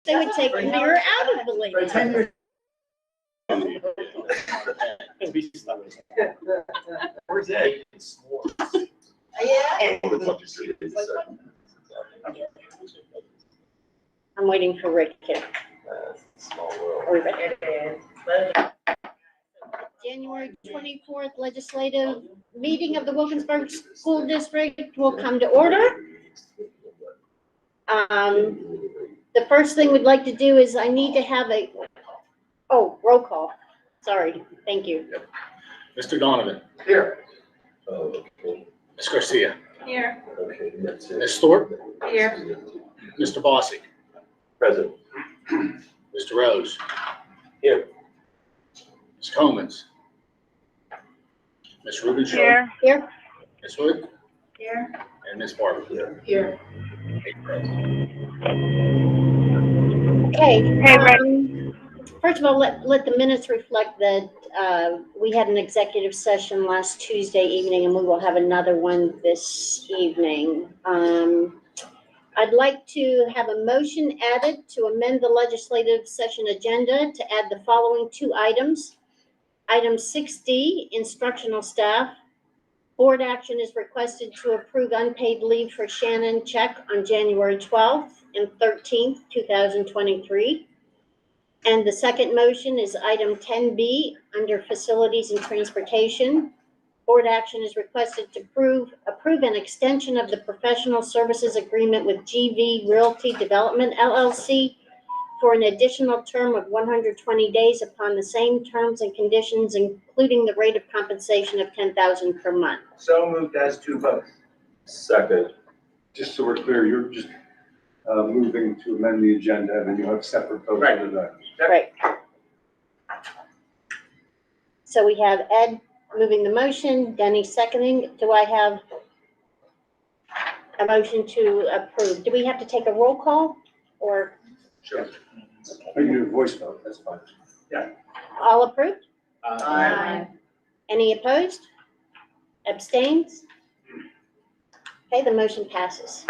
They would take the mirror out of the lake. For 10 years. Where's Ed? Yeah. I'm waiting for Rick here. Small world. Are we ready? January 24th legislative meeting of the Wilkinsburg School District will come to order. The first thing we'd like to do is I need to have roll call. Sorry, thank you. Mr. Donovan. Here. Ms. Garcia. Here. Okay, that's it. Ms. Thorpe. Here. Mr. Bossy. Present. Mr. Rose. Here. Ms. Comans. Ms. Rubenstein. Here. Here. Ms. Hood. Here. And Ms. Barber. Here. Eight present. Okay. Hey, Rick. First of all, let the minutes reflect that we had an executive session last Tuesday evening, and we will have another one this evening. I'd like to have a motion added to amend the legislative session agenda to add the following two items. Item 6D, instructional staff. Board action is requested to approve unpaid leave for Shannon Check on January 12th and 13th, 2023. And the second motion is item 10B under facilities and transportation. Board action is requested to approve an extension of the professional services agreement with GV Realty Development LLC for an additional term of 120 days upon the same terms and conditions, including the rate of compensation of $10,000 per month. So moved as to vote. Second. Just so we're clear, you're just moving to amend the agenda, and then you have separate votes Right. for that. Right. So we have Ed moving the motion, Denny seconding. Do I have a motion to approve? Do we have to take a roll call or Sure. You do a voice vote, that's fine. all approved? Aye. Any opposed? Abstains? Okay, the motion passes.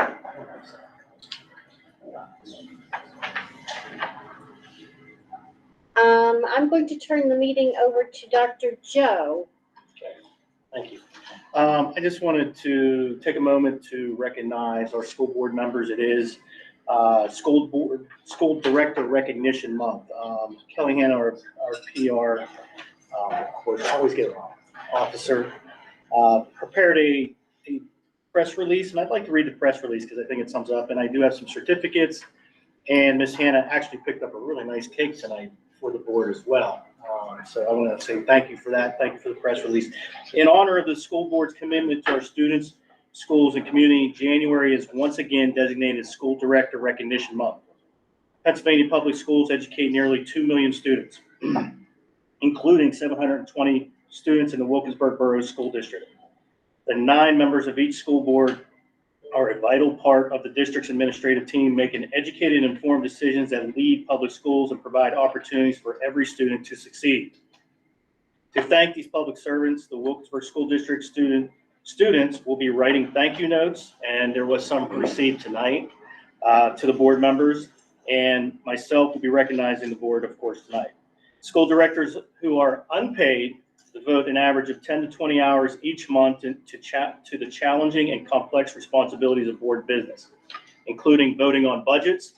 I'm going to turn the meeting over to Dr. Joe. Thank you. I just wanted to take a moment to recognize our school board members. It is School Director Recognition Month. Kelly Hanna, our PR, of course, always get officer, prepared a press release, and I'd like to read the press release because I think it sums up, and I do have some certificates, and Ms. Hanna actually picked up a really nice cake tonight for the board as well. So I want to say thank you for that. Thank you for the press release. In honor of the school board's commitment to our students, schools, and community, January is once again designated School Director Recognition Month. Pennsylvania Public Schools educate nearly 2 million students, including 720 students in the Wilkinsburg Borough School District. The 9 members of each school board are a vital part of the district's administrative team, making educated and informed decisions that lead public schools and provide opportunities for every student to succeed. To thank these public servants, the Wilkinsburg School District students will be writing thank you notes, and there was some received tonight to the board members, and myself will be recognizing the board, of course, tonight. School directors who are unpaid devote an average of 10 to 20 hours each month to the challenging and complex responsibilities of board business, including voting on budgets,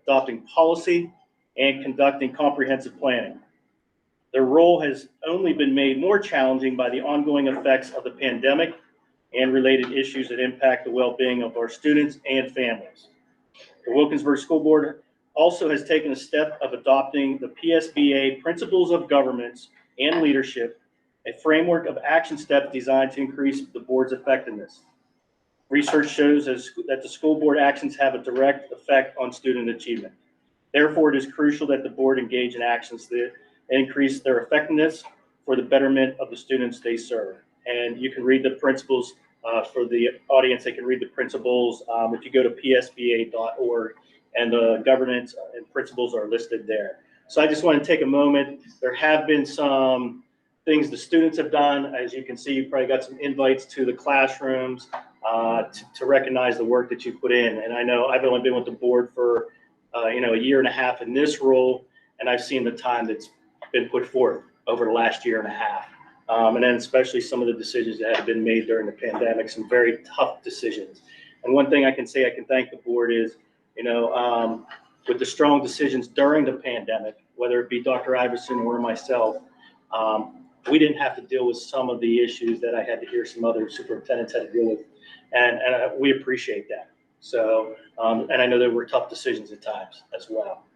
adopting policy, and conducting comprehensive planning. Their role has only been made more challenging by the ongoing effects of the pandemic and related issues that impact the well-being of our students and families. The Wilkinsburg School Board also has taken a step of adopting the PSBA Principles of Governance and Leadership, a framework of action steps designed to increase the board's effectiveness. Research shows that the school board actions have a direct effect on student achievement. Therefore, it is crucial that the board engage in actions that increase their effectiveness for the betterment of the students they serve. And you can read the principles for the audience. They can read the principles if you go to psba.org, and the governance and principles are listed there. So I just want to take a moment. There have been some things the students have done. As you can see, you probably got some invites to the classrooms to recognize the work that you put in. And I know I've only been with the board for a year and a half in this role, and I've seen the time that's been put forth over the last year and a half. And then especially some of the decisions that have been made during the pandemic, some very tough decisions. And one thing I can say, I can thank the board is, with the strong decisions during the pandemic, whether it be Dr. Iverson or myself, we didn't have to deal with some of the issues that I had to hear some other superintendents had to deal with. And we appreciate that. So, and I know there were tough decisions at times as well.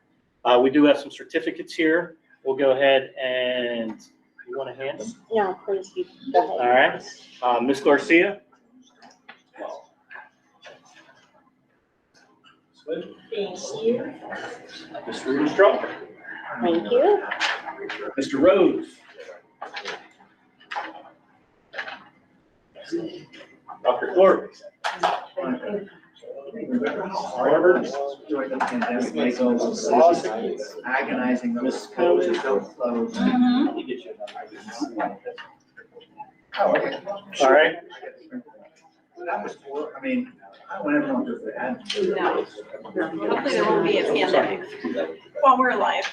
We do have some certificates here. We'll go ahead and, you want to hand them? No, please, you go All ahead. right. Ms. Garcia? Thank you. Ms. Rudenstrom? Thank you. Mr. Rose? Dr. Thorpe? Harvard, during the pandemic, they go agonizing those codes are so close. Oh, okay. All right. That was cool. I mean, I want everyone to add. No. Hopefully there won't be a pandemic while we're alive.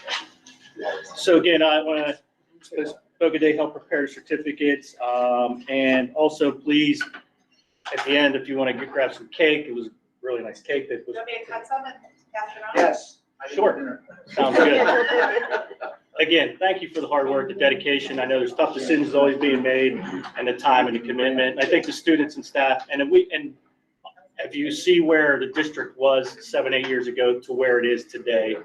So again, I want to, Boca Day help prepare certificates. And also please, at the end, if you want to grab some cake, it was really nice cake that was, Want me to cut some and pass it on? Yes. I did Sure. dinner. sounds good. Again, thank you for the hard work, the dedication. I know there's tough decisions always being made and the time and the commitment. I think the students and staff, and if you see where the district was 7, 8 years ago to where it is today,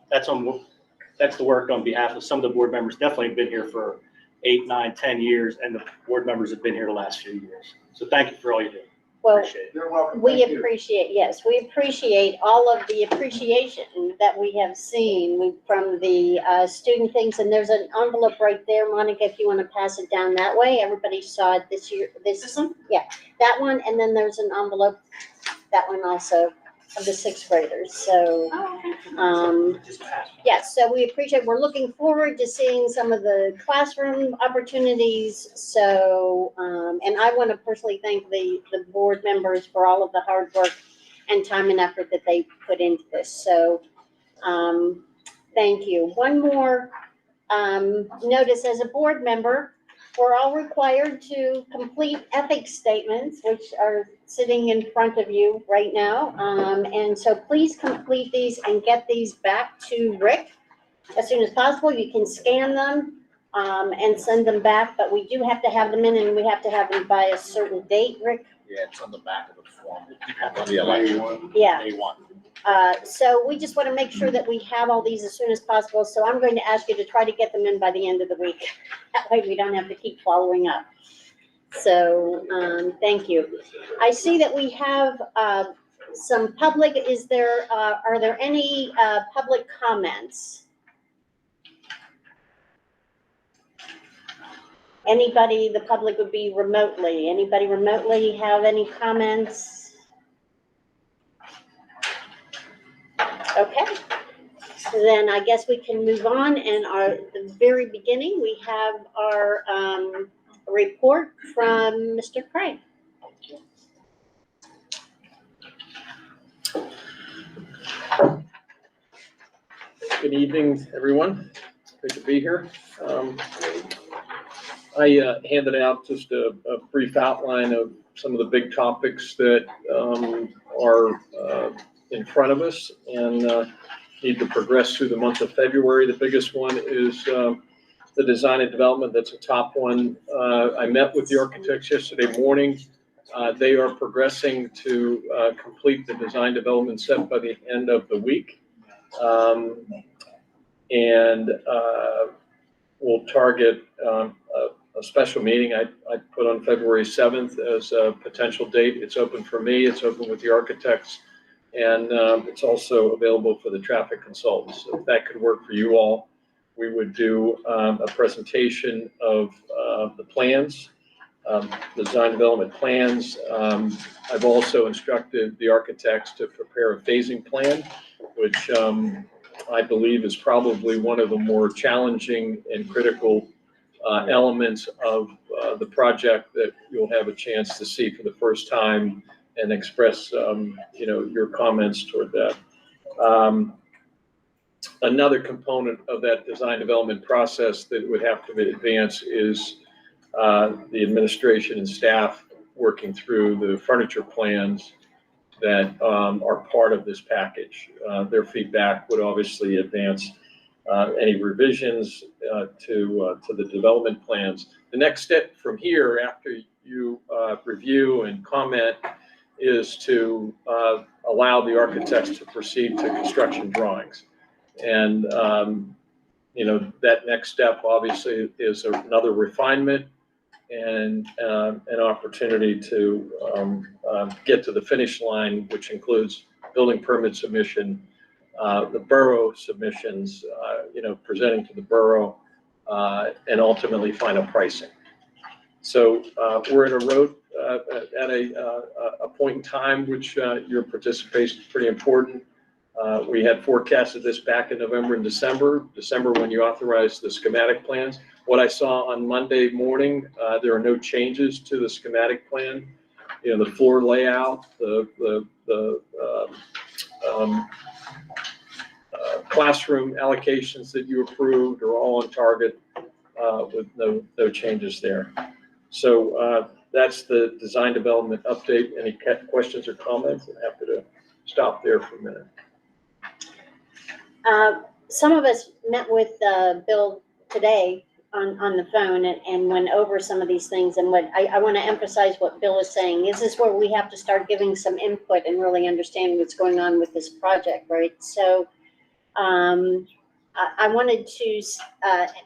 that's the work on behalf of some of the board members. Definitely have been here for 8, 9, 10 years, and the board members have been here the last few years. So thank you for all you do. Well, Appreciate it. You're welcome. we Thank you. appreciate, yes, we appreciate all of the appreciation that we have seen from the student things. And there's an envelope right there, Monica, if you want to pass it down that way. Everybody saw it this year, This one? Yeah, that one. And then there's an envelope, that one also, of the 6th graders. So, Oh, okay. yes, so we appreciate, we're looking forward to seeing some of the classroom opportunities. So, and I want to personally thank the board members for all of the hard work and time and effort that they put into this. So, thank you. One more notice: as a board member, we're all required to complete ethics statements, which are sitting in front of you right now. And so please complete these and get these back to Rick as soon as possible. You can scan them and send them back, but we do have to have them in, and we have to have them by a certain date, Rick. Yeah, it's on the back of the form. On the election. Yeah. May 1. So we just want to make sure that we have all these as soon as possible. So I'm going to ask you to try to get them in by the end of the week. That way we don't have to keep following up. So, thank you. I see that we have, some public, are there any, public comments? Anybody, the public would be remotely. Anybody remotely have any comments? Okay, so then I guess we can move on. And the very beginning, we have our report from Mr. Craig. Good evening, everyone. Great to be here. I handed out just a brief outline of some of the big topics that are in front of us and need to progress through the month of February. The biggest one is the design and development. That's a top one. I met with the architects yesterday morning. They are progressing to complete the design development set by the end of the week. And we'll target a special meeting I put on February 7th as a potential date. It's open for me, it's open with the architects, and it's also available for the traffic consultants. So if that could work for you all, we would do a presentation of the plans, design development plans. I've also instructed the architects to prepare a phasing plan, which I believe is probably one of the more challenging and critical elements of the project that you'll have a chance to see for the first time and express, your comments toward that. Another component of that design development process that would have to advance is the administration and staff working through the furniture plans that are part of this package. Their feedback would obviously advance any revisions to the development plans. The next step from here, after you review and comment, is to allow the architects to proceed to construction drawings. And, that next step obviously is another refinement and an opportunity to get to the finish line, which includes building permit submission, the borough submissions, presenting to the borough, and ultimately final pricing. So we're at a road, at a point in time which your participation is pretty important. We had forecasted this back in November and December when you authorized the schematic plans. What I saw on Monday morning, there are no changes to the schematic plan. The floor layout, the classroom allocations that you approved are all on target with no changes there. So that's the design development update. Any questions or comments? I'm happy to stop there for a minute. Some of us met with Bill today on the phone and went over some of these things. And what I want to emphasize what Bill is saying. This is where we have to start giving some input and really understand what's going on with this project, right? So I wanted to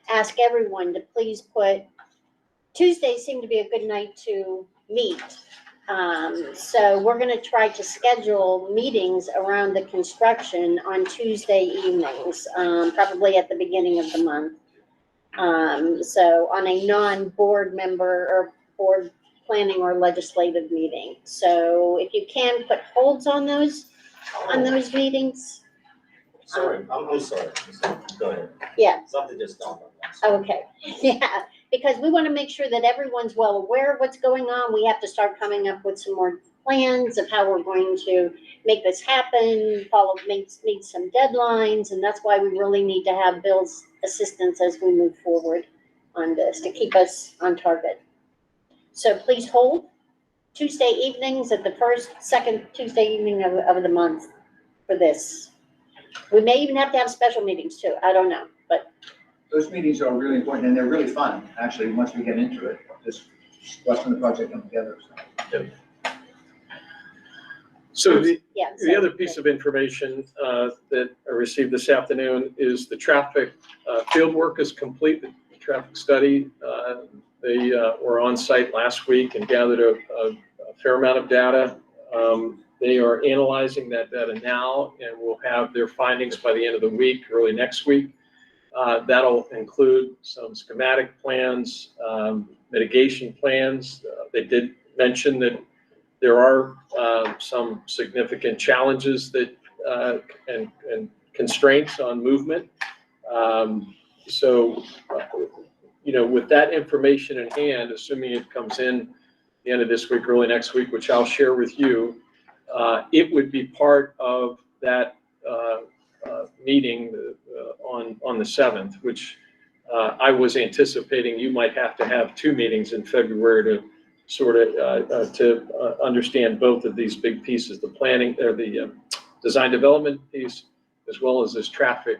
ask everyone to please put, Tuesdays seem to be a good night to meet. So we're going to try to schedule meetings around the construction on Tuesday evenings, probably at the beginning of the month. So on a non-board member or board planning or legislative meeting. So if you can put holds on those meetings. Sorry, I'm sorry. Go ahead. Yeah. Something just dawned on me. Okay, yeah, because we want to make sure that everyone's well aware of what's going on. We have to start coming up with some more plans of how we're going to make this happen, meet some deadlines, and that's why we really need to have Bill's assistance as we move forward on this to keep us on target. So please hold Tuesday evenings at the second Tuesday evening of the month for this. We may even have to have special meetings too. I don't know, but. Those meetings are really important and they're really fun, actually, once we get into it, just watching the project come together. So the Yeah. other piece of information that I received this afternoon is the traffic field work is complete, the traffic study. They were on site last week and gathered a fair amount of data. They are analyzing that data now and will have their findings by the end of the week, early next week. That'll include some schematic plans, mitigation plans. They did mention that there are some significant challenges that and constraints on movement. With that information in hand, assuming it comes in the end of this week, early next week, which I'll share with you, it would be part of that meeting on the 7th, which I was anticipating you might have to have 2 meetings in February to sort of to understand both of these big pieces, the planning or the design development piece, as well as this traffic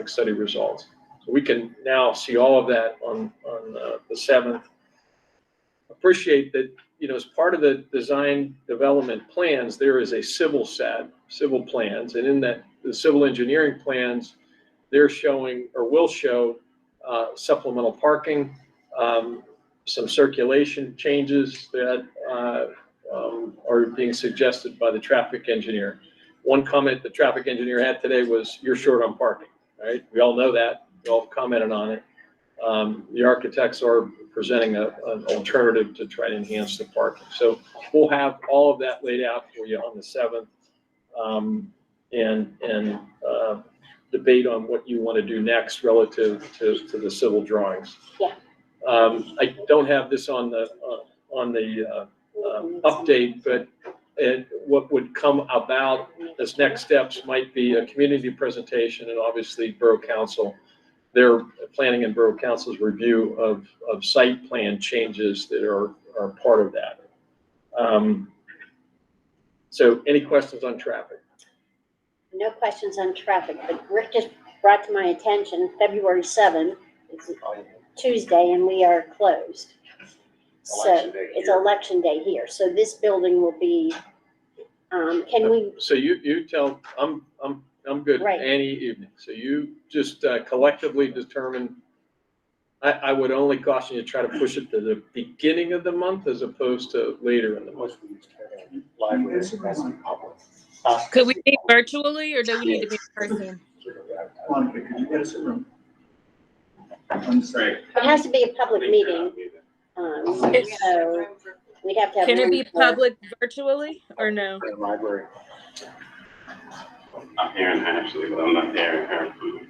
study results. So we can now see all of that on the 7th. Appreciate that, as part of the design development plans, there is a civil plans, and in that the civil engineering plans, they're showing or will show supplemental parking, some circulation changes that are being suggested by the traffic engineer. One comment the traffic engineer had today was, "You're short on parking," right? We all know that. We all commented on it. The architects are presenting an alternative to try to enhance the parking. So we'll have all of that laid out for you on the 7th, and debate on what you want to do next relative to the civil drawings. Yeah. I don't have this on the update, but And what would come about as next steps might be a community presentation and obviously Borough Council, their planning and Borough Council's review of site plan changes that are part of that. So any questions on traffic? No questions on traffic, but Rick just brought to my attention, February 7th, it's Tuesday, and we are closed. So Election day it's here. election day here, so this building will be, can we, So you tell, I'm good Right. any evening. So you just collectively determine, I would only caution you to try to push it to the beginning of the month as opposed to later in the month. Library. Could we meet virtually or do we need to be in person? Monica, could you get us a room? On the site. it has to be a public meeting, so we'd have to have. Can it be room for- public virtually or no? Library. I'm here in Ashley, but I'm not there in Harrisburg.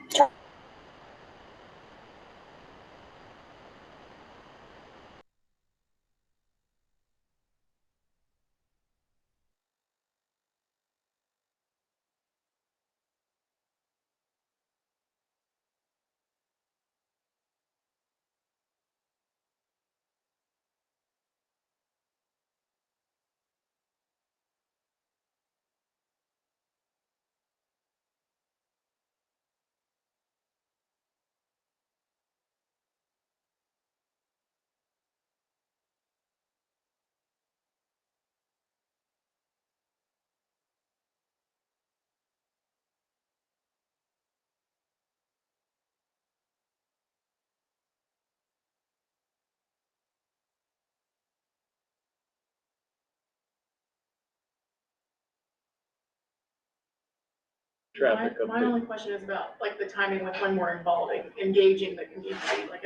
Traffic My update. only question is about like the timing with when we're involving, engaging the community, like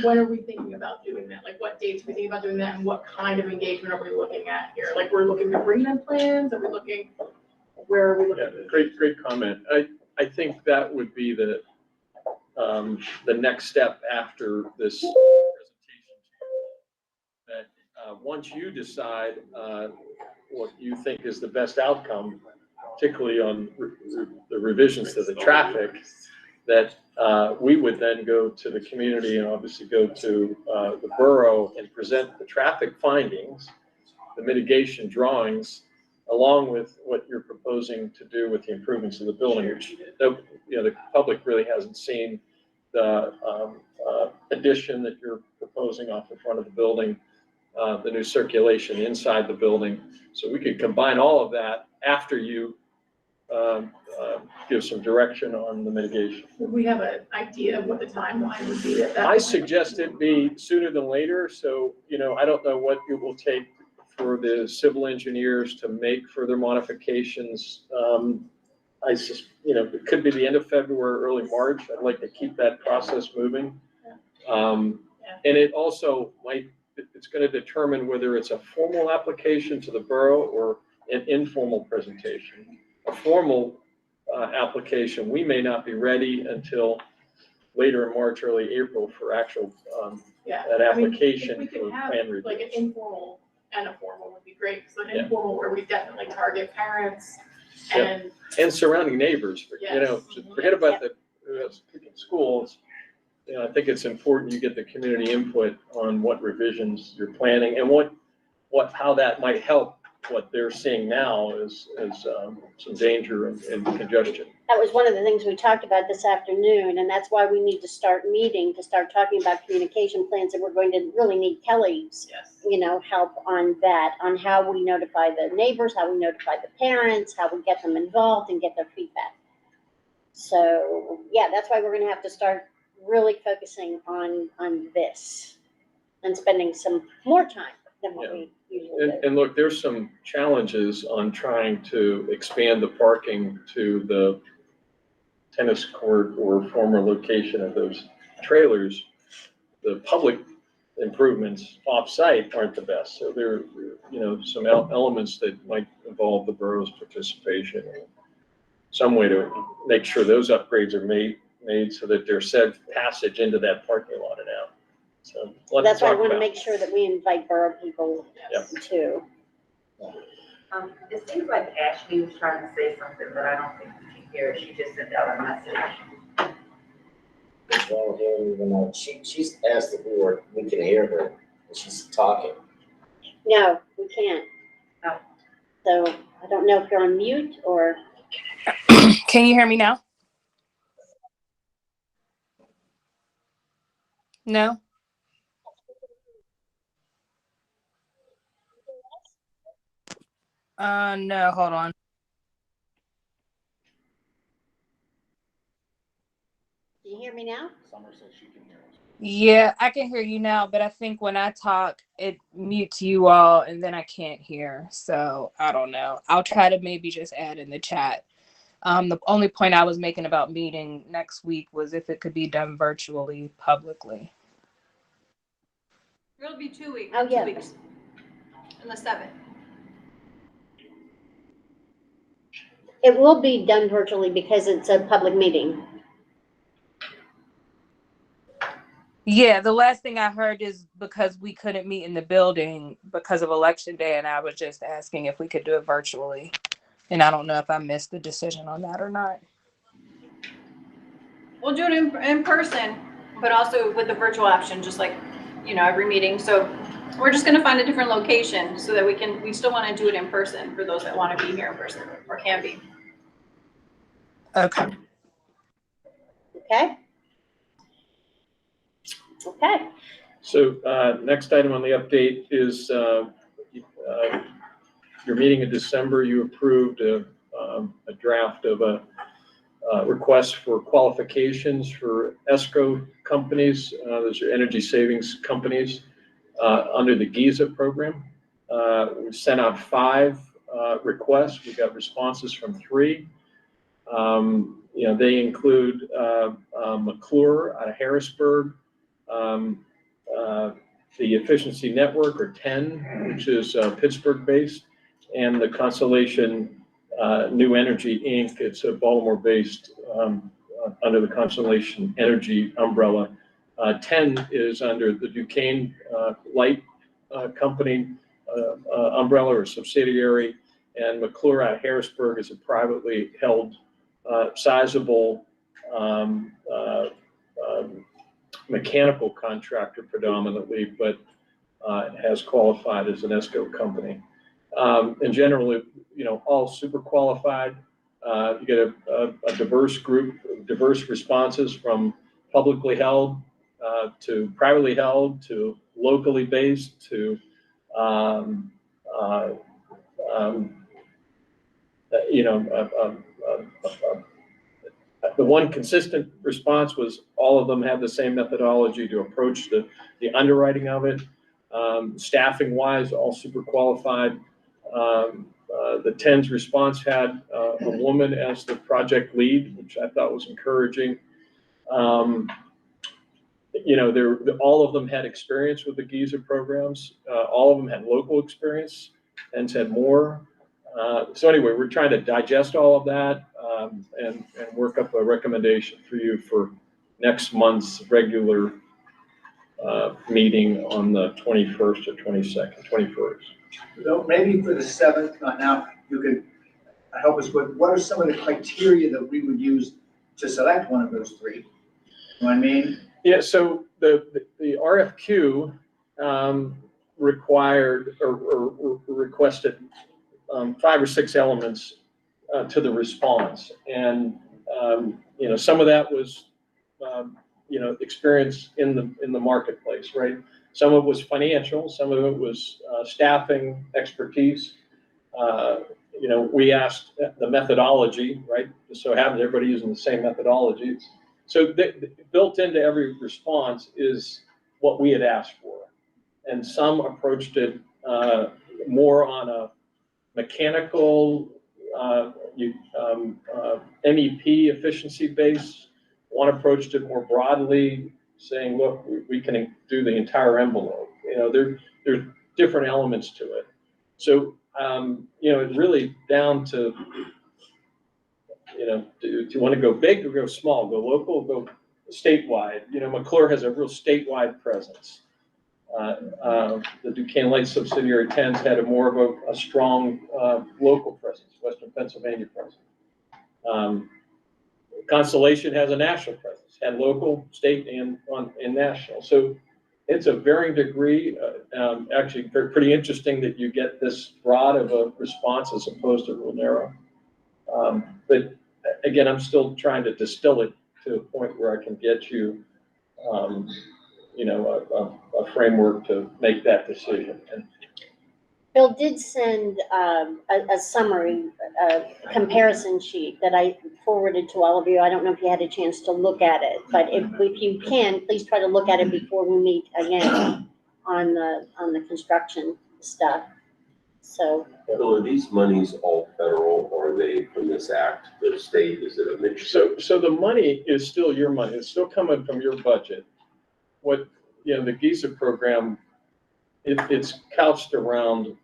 when are we thinking about doing that? Like what dates are we thinking about doing that and what kind of engagement are we looking at here? Like we're looking to bring them plans, are we looking, where are we Yeah, looking? great comment. I think that would be the next step after this presentation. That once you decide what you think is the best outcome, particularly on the revisions to the traffic, that we would then go to the community and obviously go to the borough and present the traffic findings, the mitigation drawings, along with what you're proposing to do with the improvements of the building, which the public really hasn't seen the addition that you're proposing off the front of the building, the new circulation inside the building. So we could combine all of that after you give some direction on the mitigation. Would we have an idea of what the timeline would be at that I point? suggest it be sooner than later, so, I don't know what it will take for the civil engineers to make further modifications. It could be the end of February, early March. I'd like to keep that process moving. And it also it's gonna determine whether it's a formal application to the borough or an informal presentation. A formal application, we may not be ready until later in March, early April for actual Yeah. that I mean, application if we for could have plan like an review. informal and a formal would be great, so an Yeah. informal where we definitely target parents Yeah. and, And surrounding neighbors, Yes. forget about the schools. I think it's important you get the community input on what revisions you're planning and how that might help what they're seeing now is some danger and congestion. That was one of the things we talked about this afternoon, and that's why we need to start meeting, to start talking about communication plans, and we're going to really need Kelly's, yes. help on that, on how we notify the neighbors, how we notify the parents, how we get them involved and get their feedback. So, yeah, that's why we're gonna have to start really focusing on this and spending some more time than what we usually do. And look, there's some challenges on trying to expand the parking to the tennis court or former location of those trailers. The public improvements off-site aren't the best. So there are, some elements that might involve the borough's participation. Some way to make sure those upgrades are made so that there's said passage into that parking lot and out. So let's That's why I talk want to about. make sure that we invite borough people Yep. too. It seems like Ashley was trying to say something, but I don't think we can hear her. She just sent out a message. Well, here, even though she's asked if we can hear her, and she's talking. No, we can't. Oh. So I don't know if you're on mute or. Can you hear me now? No? No, hold on. Can you hear me now? Summer says she can hear us. Yeah, I can hear you now, but I think when I talk, it mutes you all and then I can't hear. So I don't know. I'll try to maybe just add in the chat. The only point I was making about meeting next week was if it could be done virtually, publicly. It'll be 2 weeks. Oh, yeah. 2 weeks. And the 7th. It will be done virtually because it's a public meeting. Yeah, the last thing I heard is because we couldn't meet in the building because of election day, and I was just asking if we could do it virtually. And I don't know if I missed the decision on that or not. We'll do it in person, but also with the virtual option, just like, every meeting. So we're just gonna find a different location so that we still wanna do it in person for those that wanna be here in person or can be. Okay. Okay? Okay. So next item on the update is your meeting in December, you approved a draft of a request for qualifications for ESCO companies. Those are energy savings companies under the GIZA program. We sent out 5 requests. We got responses from 3. They include McClure out of Harrisburg, the Efficiency Network, or TEN, which is Pittsburgh-based, and the Constellation New Energy, Inc. It's a Baltimore-based under the Constellation Energy umbrella. TEN is under the Duquesne Light Company umbrella or subsidiary, and McClure out of Harrisburg is a privately held, sizable mechanical contractor predominantly, but has qualified as an ESCO company. And generally, all super qualified. You get a diverse group, diverse responses from publicly held to privately held to locally based to the one consistent response was all of them had the same methodology to approach the underwriting of it. Staffing wise, all super qualified. The TEN's response had a woman as the project lead, which I thought was encouraging. All of them had experience with the GIZA programs. All of them had local experience. TEN's had more. So anyway, we're trying to digest all of that and work up a recommendation for you for next month's regular meeting on the 21st or 22nd, 21st. So maybe for the 7th, now you could help us with what are some of the criteria that we would use to select one of those 3? You know what I mean? Yeah, so the RFQ required or requested 5 or 6 elements to the response. And, some of that was, experience in the marketplace, right? Some of it was financial, some of it was staffing, expertise. We asked the methodology, right? Just so happens everybody using the same methodologies. So built into every response is what we had asked for. And some approached it more on a mechanical MEP efficiency base. One approached it more broadly, saying, look, we can do the entire envelope. There's different elements to it. So, it's really down to, do you want to go big or go small, go local, go statewide? McClure has a real statewide presence. The Duquesne Light subsidiary TENS had a more of a strong local presence, Western Pennsylvania presence. Constellation has a national presence, had local, state, and national. So it's a varying degree. Actually, pretty interesting that you get this broad of a response as opposed to real narrow. But again, I'm still trying to distill it to a point where I can get you, a framework to make that decision. And Bill did send a summary, a comparison sheet that I forwarded to all of you. I don't know if you had a chance to look at it, but if you can, please try to look at it before we meet again on the construction stuff. So. Bill, are these monies all federal or are they from this act, the state, is it a mixture? so the money is still your money. It's still coming from your budget. What, the GIZA program, it's couched around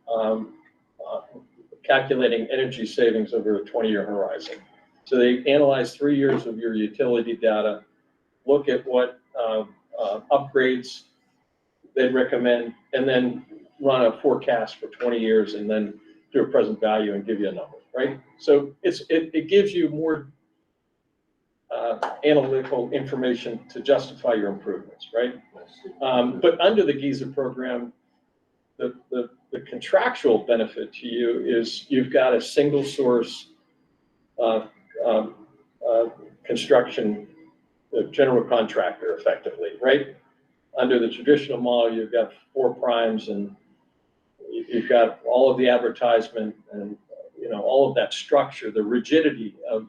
calculating energy savings over a 20-year horizon. So they analyze 3 years of your utility data, look at what upgrades they'd recommend, and then run a forecast for 20 years and then do a present value and give you a number, right? So it gives you more analytical information to justify your improvements, right? But under the GIZA program, the contractual benefit to you is you've got a single source construction general contractor effectively, right? Under the traditional model, you've got 4 primes and you've got all of the advertisement and all of that structure, the rigidity of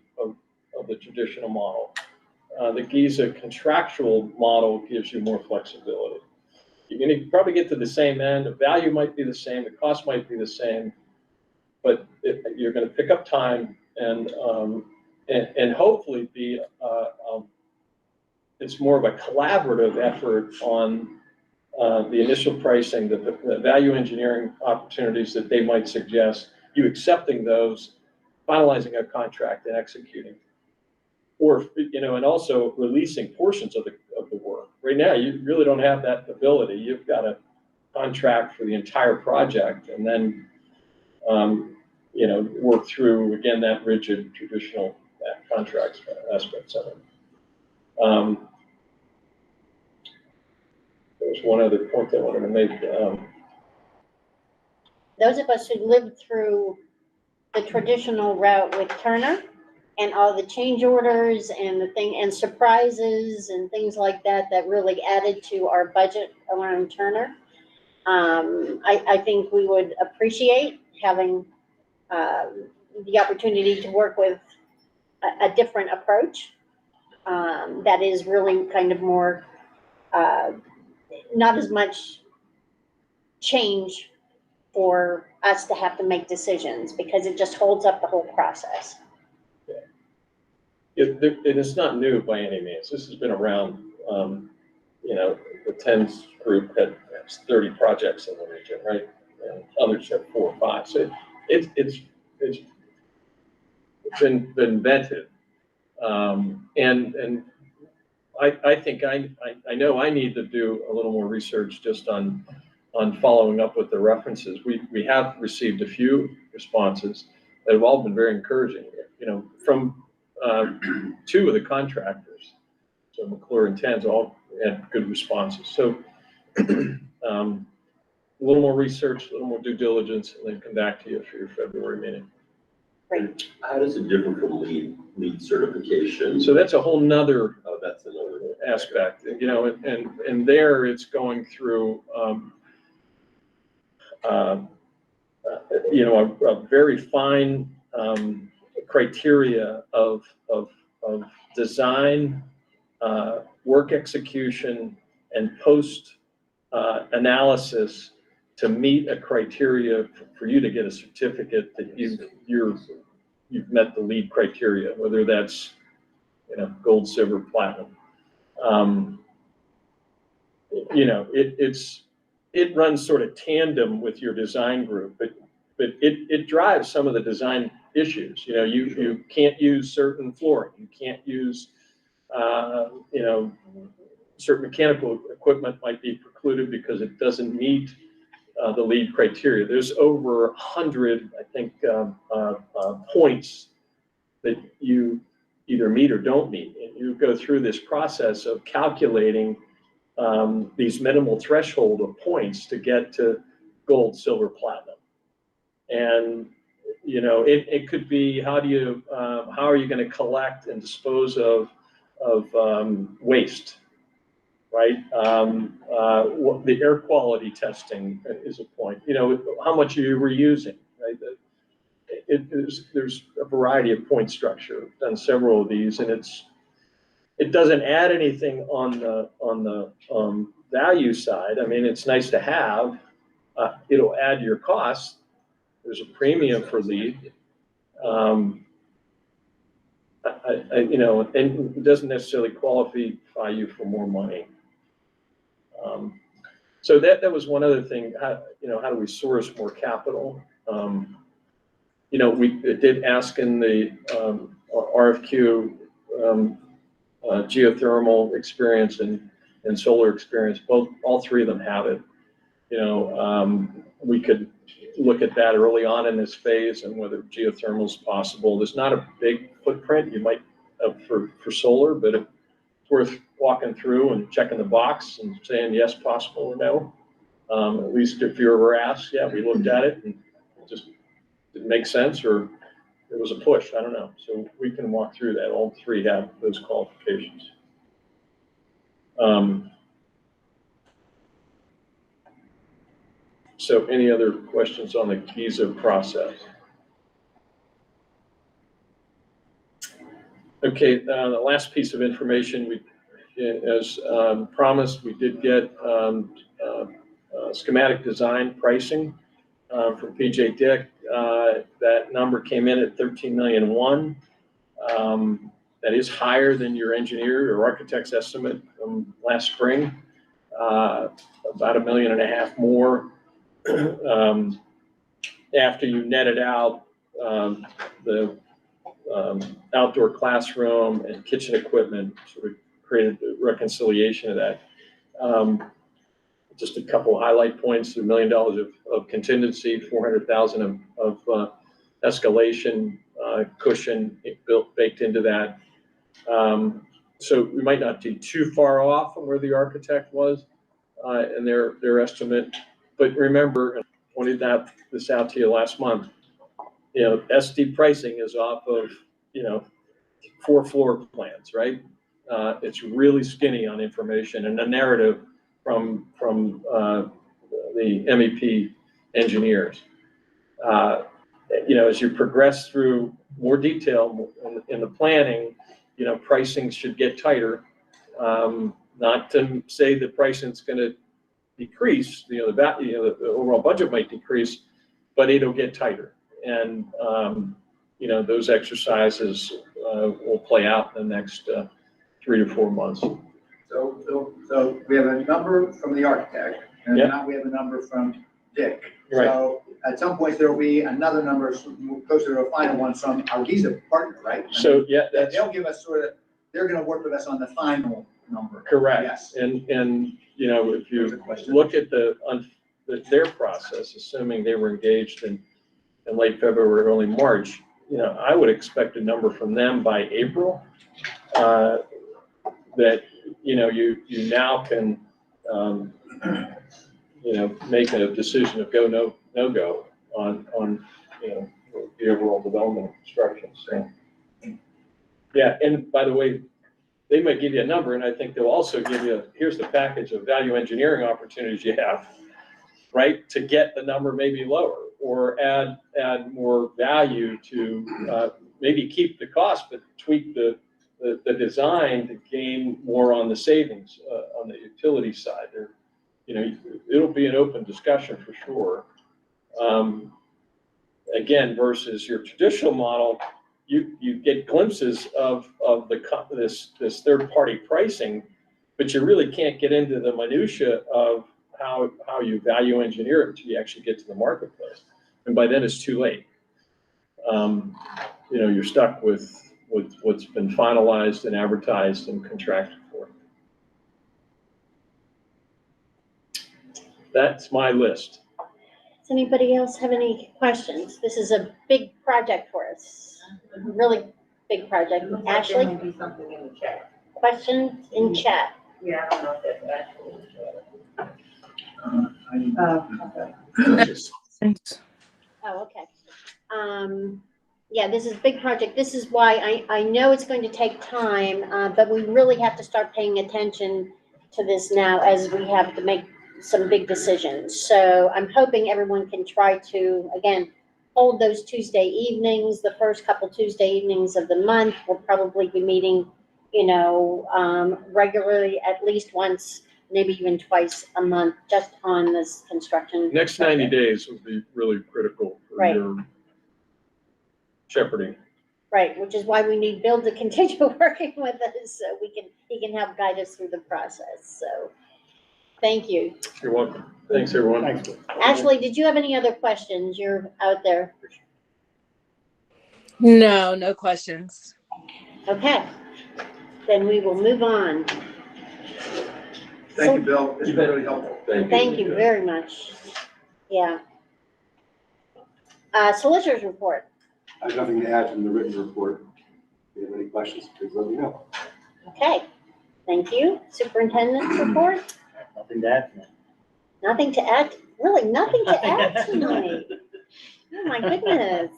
the traditional model. The GIZA contractual model gives you more flexibility. You're going to probably get to the same end. The value might be the same, the cost might be the same, but you're going to pick up time and hopefully be it's more of a collaborative effort on the initial pricing, the value engineering opportunities that they might suggest, you accepting those, finalizing a contract and executing. Or, and also releasing portions of the work. Right now, you really don't have that ability. You've got a contract for the entire project and then, work through, again, that rigid traditional contract aspects of it. There's one other point I wanted to make. Those of us who lived through the traditional route with Turner and all the change orders and surprises and things like that really added to our budget around Turner. I think we would appreciate having the opportunity to work with a different approach that is really kind of more, not as much change for us to have to make decisions because it just holds up the whole process. It is not new by any means. This has been around. The TENS group had 30 projects in the region, right? And others have 4 or 5. So it's been invented. And I think I know I need to do a little more research just on following up with the references. We have received a few responses that have all been very encouraging. From 2 of the contractors, so McClure and TENS, all had good responses. So a little more research, a little more due diligence, and then come back to you for your February meeting. Great. How does it differ from lead certification? So that's a whole nother that's another aspect, and there it's going through, a very fine criteria of design, work execution, and post analysis to meet a criteria for you to get a certificate that you've met the lead criteria, whether that's gold, silver, platinum. It runs sort of tandem with your design group, but it drives some of the design issues. You can't use certain flooring, you can't use certain mechanical equipment might be precluded because it doesn't meet the LEED criteria. There's over 100, I think, points that you either meet or don't meet. And you go through this process of calculating these minimal threshold of points to get to gold, silver, platinum. And, you know, it could be, how are you going to collect and dispose of waste, right? The air quality testing is a point. You know, how much are you reusing, right? There's a variety of point structure. I've done several of these, and it doesn't add anything on the value side. I mean, it's nice to have. It'll add your costs. There's a premium for LEED. You know, and it doesn't necessarily qualify you for more money. So that was one other thing. How do we source more capital? You know, we did ask in the RFQ geothermal experience and solar experience. All three of them have it. You know, we could look at that early on in this phase and whether geothermal is possible. There's not a big footprint. You might for solar, but it's worth walking through and checking the box and saying yes, possible or no. At least if you ever asked, yeah, we looked at it and it just didn't make sense, or it was a push. I don't know. So we can walk through that. All three have those qualifications. So any other questions on the GIZA process? Okay, the last piece of information, as promised, we did get schematic design pricing from PJ Dick. That number came in at $13.1 million. That is higher than your engineer or architect's estimate from last spring, about $1.5 million more. After you netted out the outdoor classroom and kitchen equipment, sort of created the reconciliation of that. Just a couple of highlight points: $1 million of contingency, $400,000 of escalation cushion baked into that. So we might not be too far off from where the architect was and their estimate. But remember, I pointed this out to you last month, you know, SD pricing is off of, you know, 4 floor plans, right? It's really skinny on information and a narrative from the MEP engineers. You know, as you progress through more detail in the planning, you know, pricing should get tighter. Not to say the pricing is going to decrease, the overall budget might decrease, but it'll get tighter. And, you know, those exercises will play out in the next 3 to 4 months. So we have a number from the architect, and now we have a number from Dick. Right. So at some point, there will be another number closer to a final one from our GIZA partner, right? So, yeah, they'll give us they're going to work with us on the final number. Correct. Yes. And you know, if you look at their process, assuming they were engaged in late February, early March, you know, I would expect a number from them by April that, you know, you now can, you know, make a decision of go, no go on, you know, the overall development of construction. So, yeah, and by the way, they might give you a number, and I think they'll also give you, here's the package of value engineering opportunities you have, right? To get the number maybe lower or add more value to maybe keep the cost, but tweak the design to gain more on the savings on the utility side. There, you know, it'll be an open discussion for sure. Again, versus your traditional model, you get glimpses of this third-party pricing, but you really can't get into the minutia of how you value engineer it until you actually get to the marketplace. And by then it's too late. You know, you're stuck with what's been finalized and advertised and contracted for. That's my list. Does anybody else have any questions? This is a big project for us, really big project. Ashley, Maybe something in the chat. questions in chat? Yeah, I don't know if that's actually in the chat. Oh, okay. Yeah, this is a big project. This is why I know it's going to take time, but we really have to start paying attention to this now as we have to make some big decisions. So I'm hoping everyone can try to, again, hold those Tuesday evenings, the first couple Tuesday evenings of the month. We'll probably be meeting, regularly, at least once, maybe even twice a month, just on this construction. Next 90 days will be really critical for Right. your shepherding. Right, which is why we need Bill to continue working with us, so he can help guide us through the process, so, thank you. You're welcome. Thanks, everyone. Thanks. Ashley, did you have any other questions? You're out there. No questions. Okay, then we will move on. Thank you, Bill. It's been really helpful. Thank you very much. Yeah. Solicitors report. I have nothing to add from the written report. If you have any questions, please let me know. Okay, thank you. Superintendent's report? Nothing to add. Nothing to add, really nothing to add tonight. Oh, my goodness.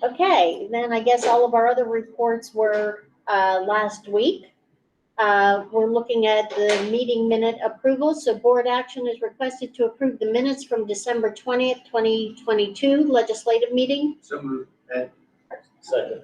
Okay, then I guess all of our other reports were last week. We're looking at the meeting minute approval, so board action is requested to approve the minutes from December 20th, 2022 legislative meeting. So moved. Ed. Second.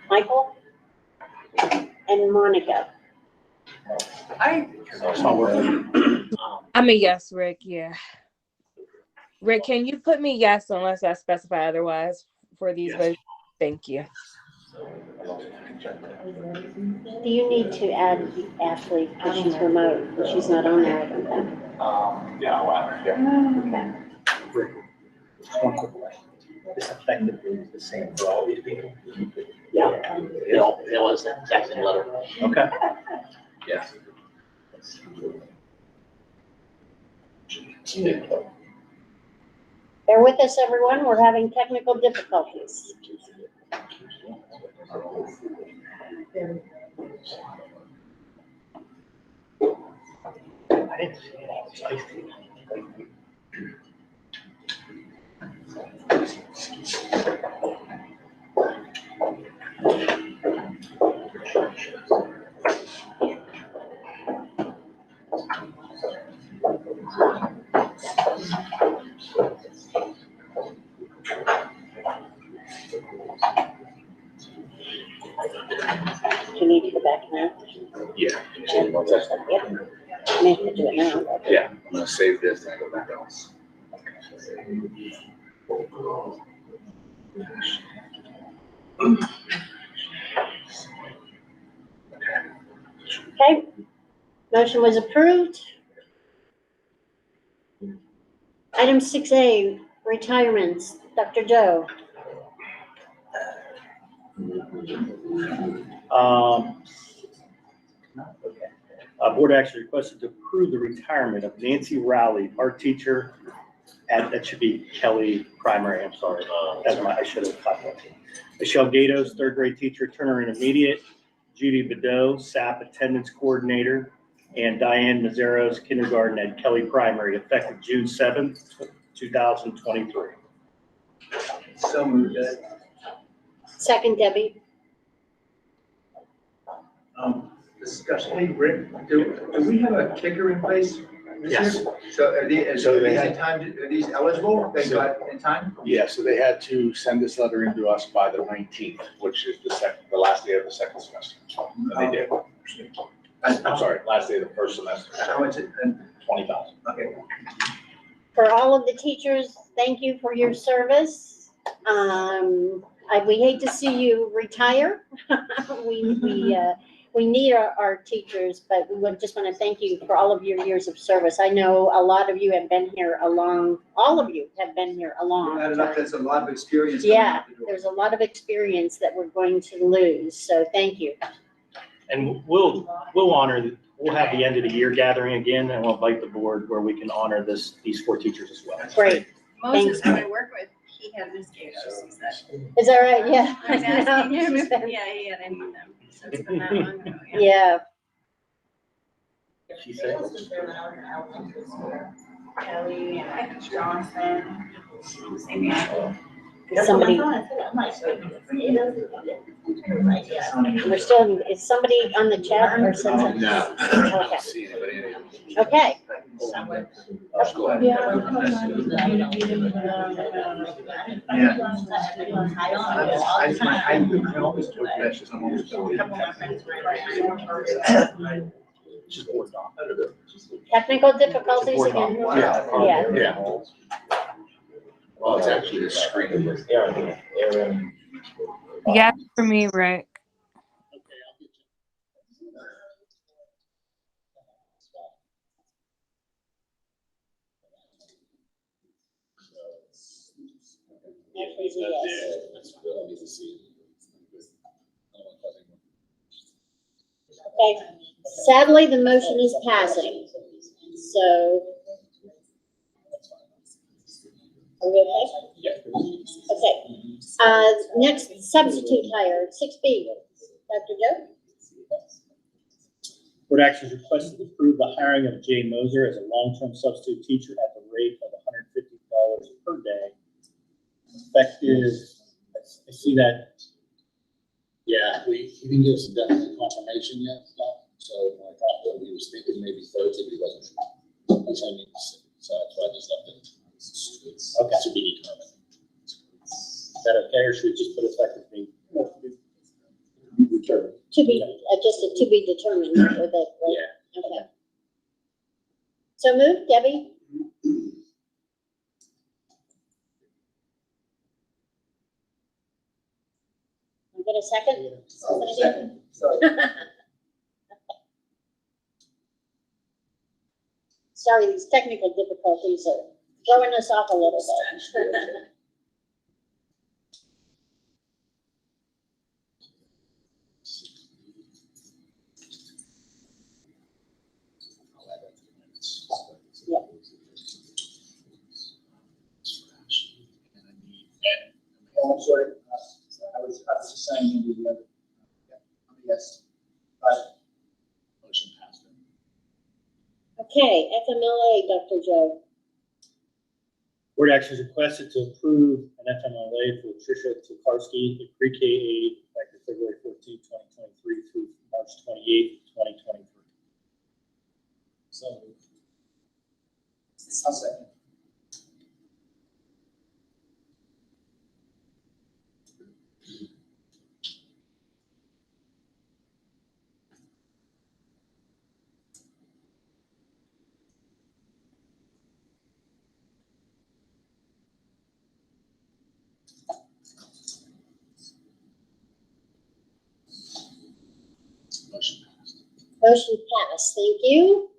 Michael and Monica. It's not working. I'm a yes, Rick. Yeah. Rick, can you put me yes unless I specify otherwise for these votes? Thank you. Do you need to add Ashley, because she's remote, but she's not on there, I don't think. Yeah, wow, yeah. Okay. Rick, just one quick question. This effectively is the same for all these people? Yeah. Bill is that texting letter. Okay. Yes. Bear with us, everyone. We're having technical difficulties. I didn't see it. It's iced tea. Do you need to go back now? Yeah. Yep. I may have to do it now. but- Yeah, I'm gonna save this and I go back else. Okay. Motion was approved. Item 6A, retirements. Dr. Joe. Board action requested to approve the retirement of Nancy Rowley, art teacher that should be Kelly Primary, I'm sorry. I should have caught that. Michelle Gatos, third grade teacher, Turner Intermediate, Judy Bedeau, SAP attendance coordinator, and Diane Mazzaros, kindergarten at Kelly Primary, effective June 7th, 2023. So moved. Ed. Second, Debbie. Discussion. Hey, Rick, do we have a kicker in place? this Yes. year? So are these, So they in had- time, are these eligible? They So- got in time? Yeah, so they had to send this letter into us by the 19th, which is the last day of the second semester. And they did. I'm sorry, last day of the first semester, How much, and, 20,000. okay. For all of the teachers, thank you for your service. We hate to see you retire. We need our teachers, but we would just want to thank you for all of your years of service. I know a lot of you have been here all of you have been here a long Add it up, time. that's a lot of experience. coming Yeah, out the door. there's a lot of experience that we're going to lose, so thank you. And we'll have the end of the year gathering again, and we'll invite the board where we can honor these 4 teachers as well. Great. Moses, who I work with, he had miscarriages, he said. Is that right? Yeah. I was asking him if, know. yeah, he had any of them, so it's been that long ago, yeah. Yeah, She said, Kelly and Johnson, same age. somebody, we're still, is somebody on the chat or something? No. Okay. See anybody? Okay. Go ahead. Yeah. I always joke that she's almost done. she's board doc. Technical difficulties Board again? doc. Yeah. Yeah. Well, it's actually the screen. Aaron. Yeah, for me, Rick. Yes. Okay, sadly, the motion is passing, so. Are we okay? Okay, next substitute hire, 6B, Dr. Joe? Board action is requested to approve the hiring of Jay Moser as a long-term substitute teacher at the rate of $150 per day. Effective, I see that. Yeah, he didn't give us a definite confirmation yet, so I thought that he was thinking maybe Thursday, but he wasn't sure. That's what I mean, so that's why I just left it. It's Okay. to be determined. Is that okay, or should we just put effective date? Determined. To be, just a to be determined, or that, right? Yeah. Okay. So moved, Debbie? I'll get a second? Second, sorry. Sorry, these technical difficulties are throwing us off a little bit. Yeah. Oh, I'm sorry, I was just saying the other. Yes. Motion passed. Okay, FMLA, Dr. Joe. Board action is requested to approve an FMLA for Tricia Tokarski, a pre-K aide, effective February 14, 2023 through March 28, 2023. So. I'll second. Motion passed. Motion passed, thank you.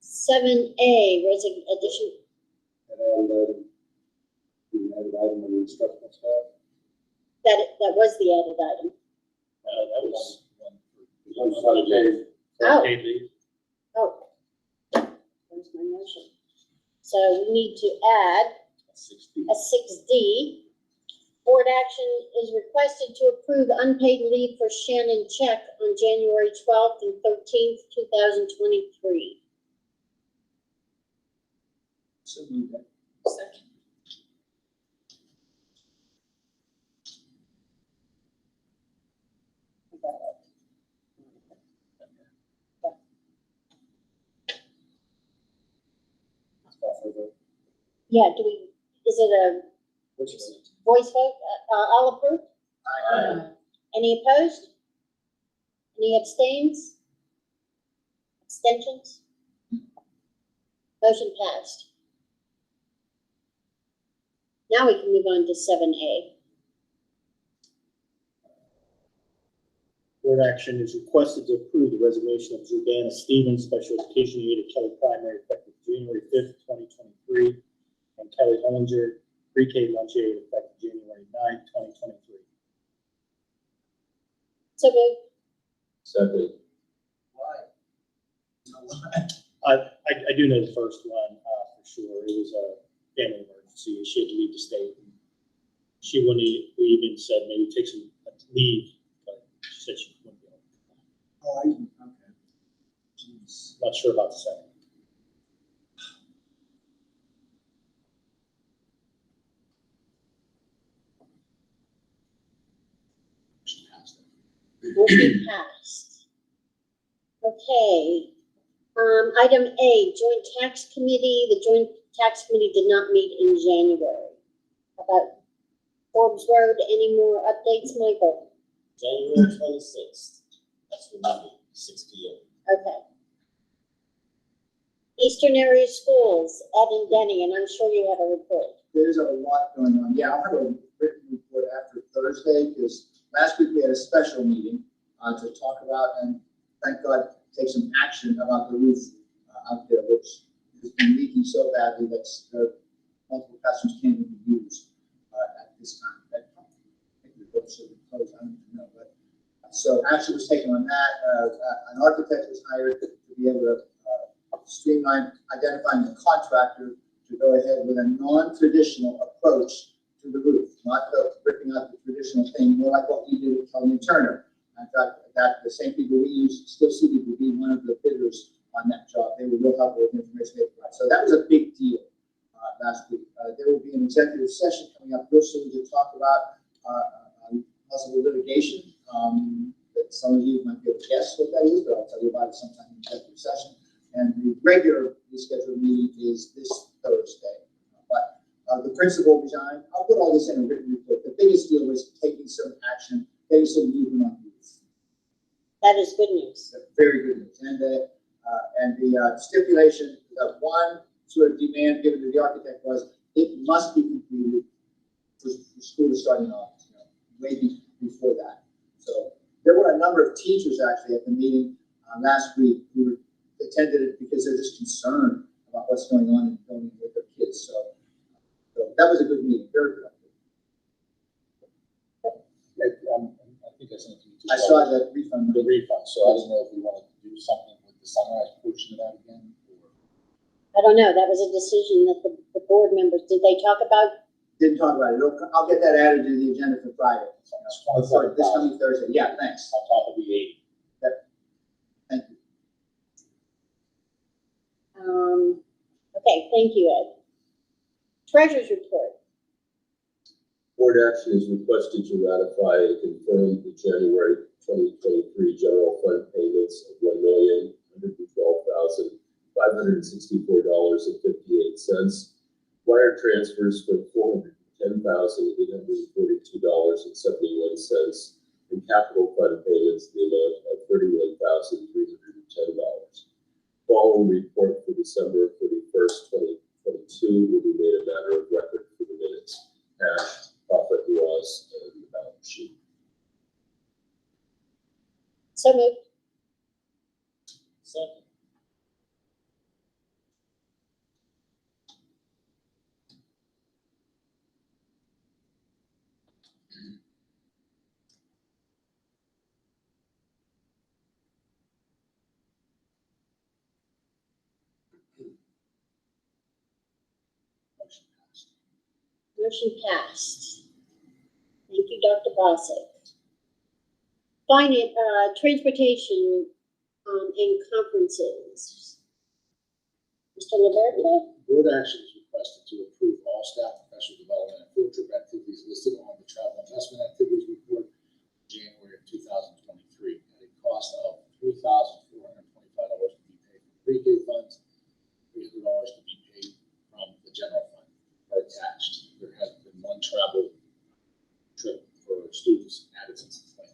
7A, addition, that was the added item. That was Oh. paid leave. Oh. Where's my motion? So we need to add a 6D. Board action is requested to approve unpaid leave for Shannon Check on January 12th and 13th, 2023. So moved. Second. Yeah, is it a voice vote? All approved? Any opposed? Any abstains? Abstentions? Motion passed. Now we can move on to 7A. Board action is requested to approve the resignation of Jordana Stevens, special education aide at Kelly Primary, effective January 5th, 2023, and Kelly Hollinger, pre-K lunch aide, effective January 9th, 2023. So moved. Second. I do know the first one for sure. It was a family emergency. She had to leave the state. She wouldn't even said maybe take some leave, but she said she wouldn't be able to. Oh, okay. Jeez. Not sure about the second. Motion passed. Okay. Item A, Joint Tax Committee. The Joint Tax Committee did not meet in January. About Forbes Road, any more updates, Michael? January 26th. That's when we meet, 6 p.m. Okay. Eastern Area Schools, Ed and Denny, and I'm sure you have a report. There's a lot going on. Yeah, I'll have a written report after Thursday, because last week we had a special meeting to talk about, and thank God, take some action about the roof out there, which has been leaking so badly that multiple classrooms can't even be used at this time. I think the roof should be closed, I don't even know. But so action was taken on that. An architect was hired to be able to streamline identifying a contractor to go ahead with a non-traditional approach to the roof, not ripping out the traditional thing, more like what we did with Kelly and Turner. In fact, that the same people we use, Still City, would be one of the bidders on that job. They were real helpful with the information they provided. So that was a big deal last week. There will be an executive session coming up real soon to talk about possible litigation. That some of you might be able to guess what that is, but I'll tell you about it sometime in the executive session. And the regular scheduled meeting is this Thursday. But the principal resigned. I'll put all this in a written report. The biggest deal was taking some action, getting some movement on these. That is good news. Very good news. And the stipulation, that one sort of demand given to the architect was it must be completed for school to starting off, way before that. So there were a number of teachers actually at the meeting last week who attended it because they're just concerned about what's going on in the building with their kids. So that was a good meeting, very productive. I think I sent it to you. I saw that refund. The refund, so I didn't know if we wanted to do something with the Sunrise portion of that again, or. I don't know. That was a decision that the board members, did they talk about? Didn't talk about it. I'll get that added to the agenda for Friday. Sorry, this coming Thursday. Yeah, thanks. On top of the 80. Thank you. Okay, thank you, Ed. Treasurer's report. Board action is requested to ratify and confirm the January 2023 general fund payments of $1,112,564.58. Wire transfers for $410,842.71, and capital fund payments in the amount of $31,310. Following report for December 31st, 2022 will be made a matter of record for the minutes. Cash, profit and loss, and the balance sheet. So moved. Second. Motion passed. Thank you, Dr. Bossick. Transportation and conferences. Mr. Liberto? Board action is requested to approve all staff professional development and field trip activities listed on the travel investment activities report January of 2023 at a cost of $3,425 to be paid from pre-K funds, $300 to be paid from the general fund are attached. There has been one travel trip for students added since the plan.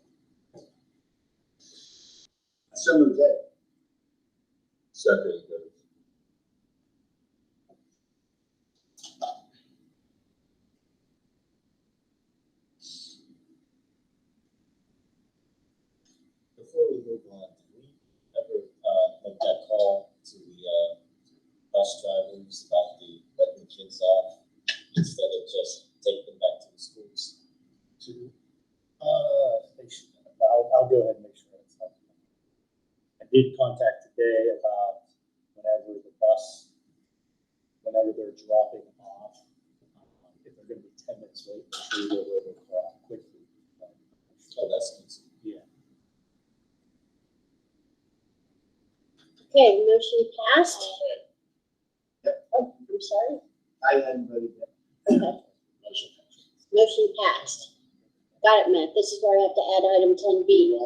So moved, Ed. Second. Before we move on, did we ever, make that call to the, bus drivers about the letting the kids off instead of just taking them back to the schools? Make sure- I'll go ahead and make sure it's up. I did contact today about whenever they're dropping off, if they're gonna be 10 minutes late, make sure you go over the clock quickly. Oh, that's easy. Yeah. Okay, motion passed. Oh, I'm sorry. I hadn't voted yet. Okay, motion passed. Got it, Matt. This is where I have to add item 10B.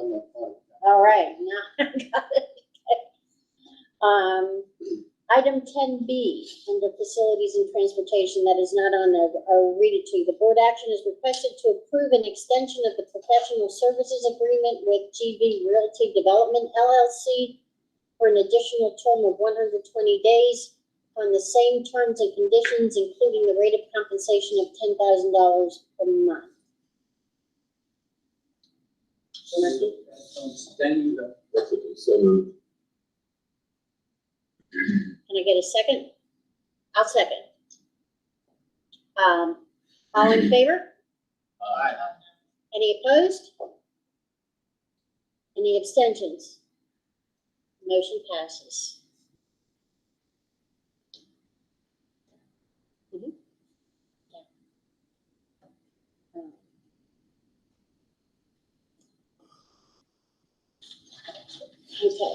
All right, now I got it. Okay. Item 10B, under facilities and transportation, that is not on there. I'll read it to you. The board action is requested to approve an extension of the professional services agreement with GB Realty Development LLC for an additional term of 120 days on the same terms and conditions, including the rate of compensation of $10,000 per month. Then you go. So moved. Can I get a second? I'll second. All in favor? Aye. Any opposed? Any abstentions? Motion passes. Mhm. Okay.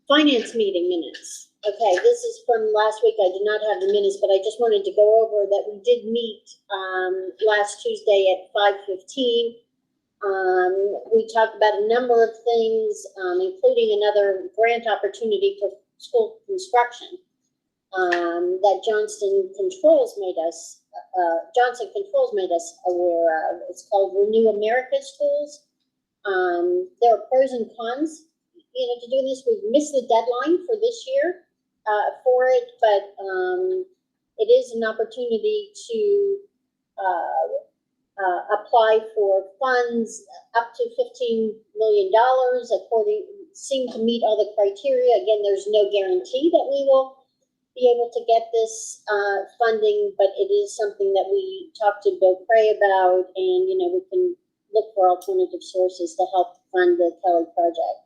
Finance meeting minutes. Okay, this is from last week. I did not have the minutes, but I just wanted to go over that we did meet last Tuesday at 5:15. We talked about a number of things, including another grant opportunity for school construction that Johnson Controls made us aware of. It's called Renew America Schools. There are pros and cons, to do this. We've missed the deadline for this year for it, but it is an opportunity to apply for funds up to $15 million, seem to meet all the criteria. Again, there's no guarantee that we will be able to get this funding, but it is something that we talked to Bill Cray about, and we can look for alternative sources to help fund the Kelly project.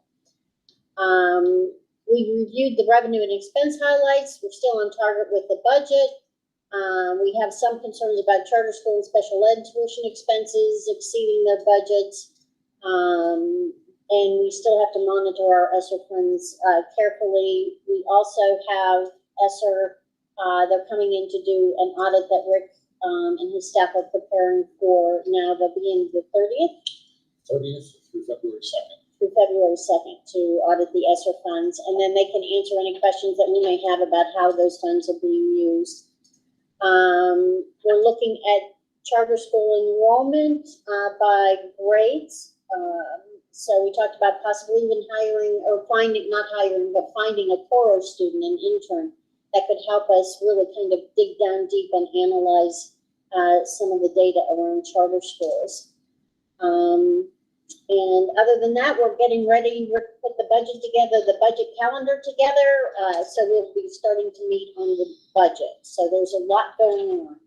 We reviewed the revenue and expense highlights. We're still on target with the budget. We have some concerns about charter school and special ed tuition expenses exceeding their budgets. And we still have to monitor our ESSER funds carefully. We also have ESSER, they're coming in to do an audit that Rick and his staff are preparing for now. They'll be in the 30th. 30th through February 2nd. Through February 2nd to audit the ESSER funds, and then they can answer any questions that we may have about how those funds are being used. We're looking at charter school enrollment by grades. So we talked about possibly even hiring or finding a Coro student, an intern, that could help us really kind of dig down deep and analyze some of the data around charter schools. And other than that, we're getting ready. We're put the budget together, the budget calendar together. So we'll be starting to meet on the budget. So there's a lot going on.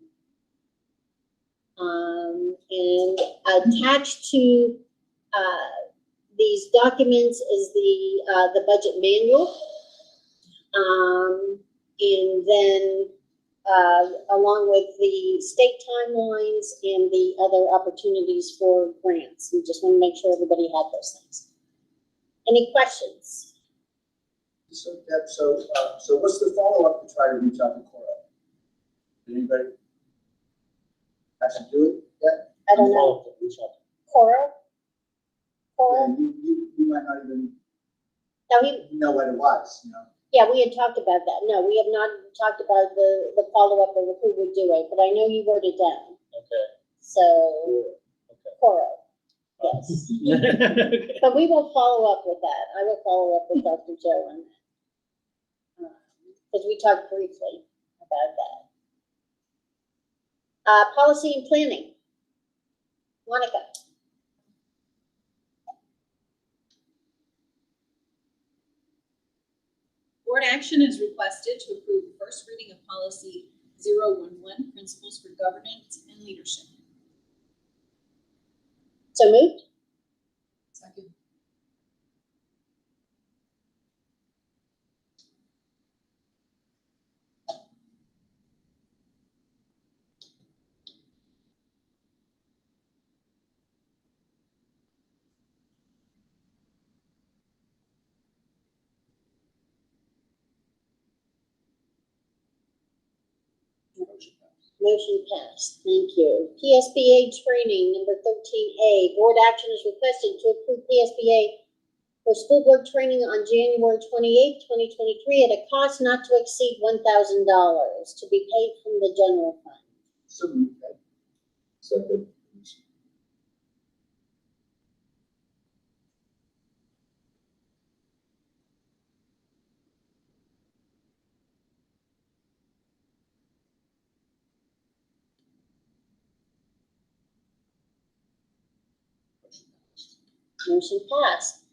And attached to these documents is the budget manual. And then along with the state timelines and the other opportunities for grants. We just want to make sure everybody had those things. Any questions? So Deb, so what's the follow-up to try to reach out to Cora? Did anybody have to do it yet? I don't know. Cora? Yeah, you might not even know what it was, Yeah, we had talked about that. No, we have not talked about the follow-up of who would do it, but I know you wrote it down. Okay. So, Cora, yes. But we will follow up with that. I will follow up with Dr. Joe on that. because we talked briefly about that. Policy and planning. Monica. Board action is requested to approve the first reading of policy 011, principles for governance and leadership. So moved. Second. Motion passed. Thank you. PSBA training, number 13A. Board action is requested to approve PSBA for school board training on January 28, 2023 at a cost not to exceed $1,000 to be paid from the general fund. So moved. Second. Motion passed.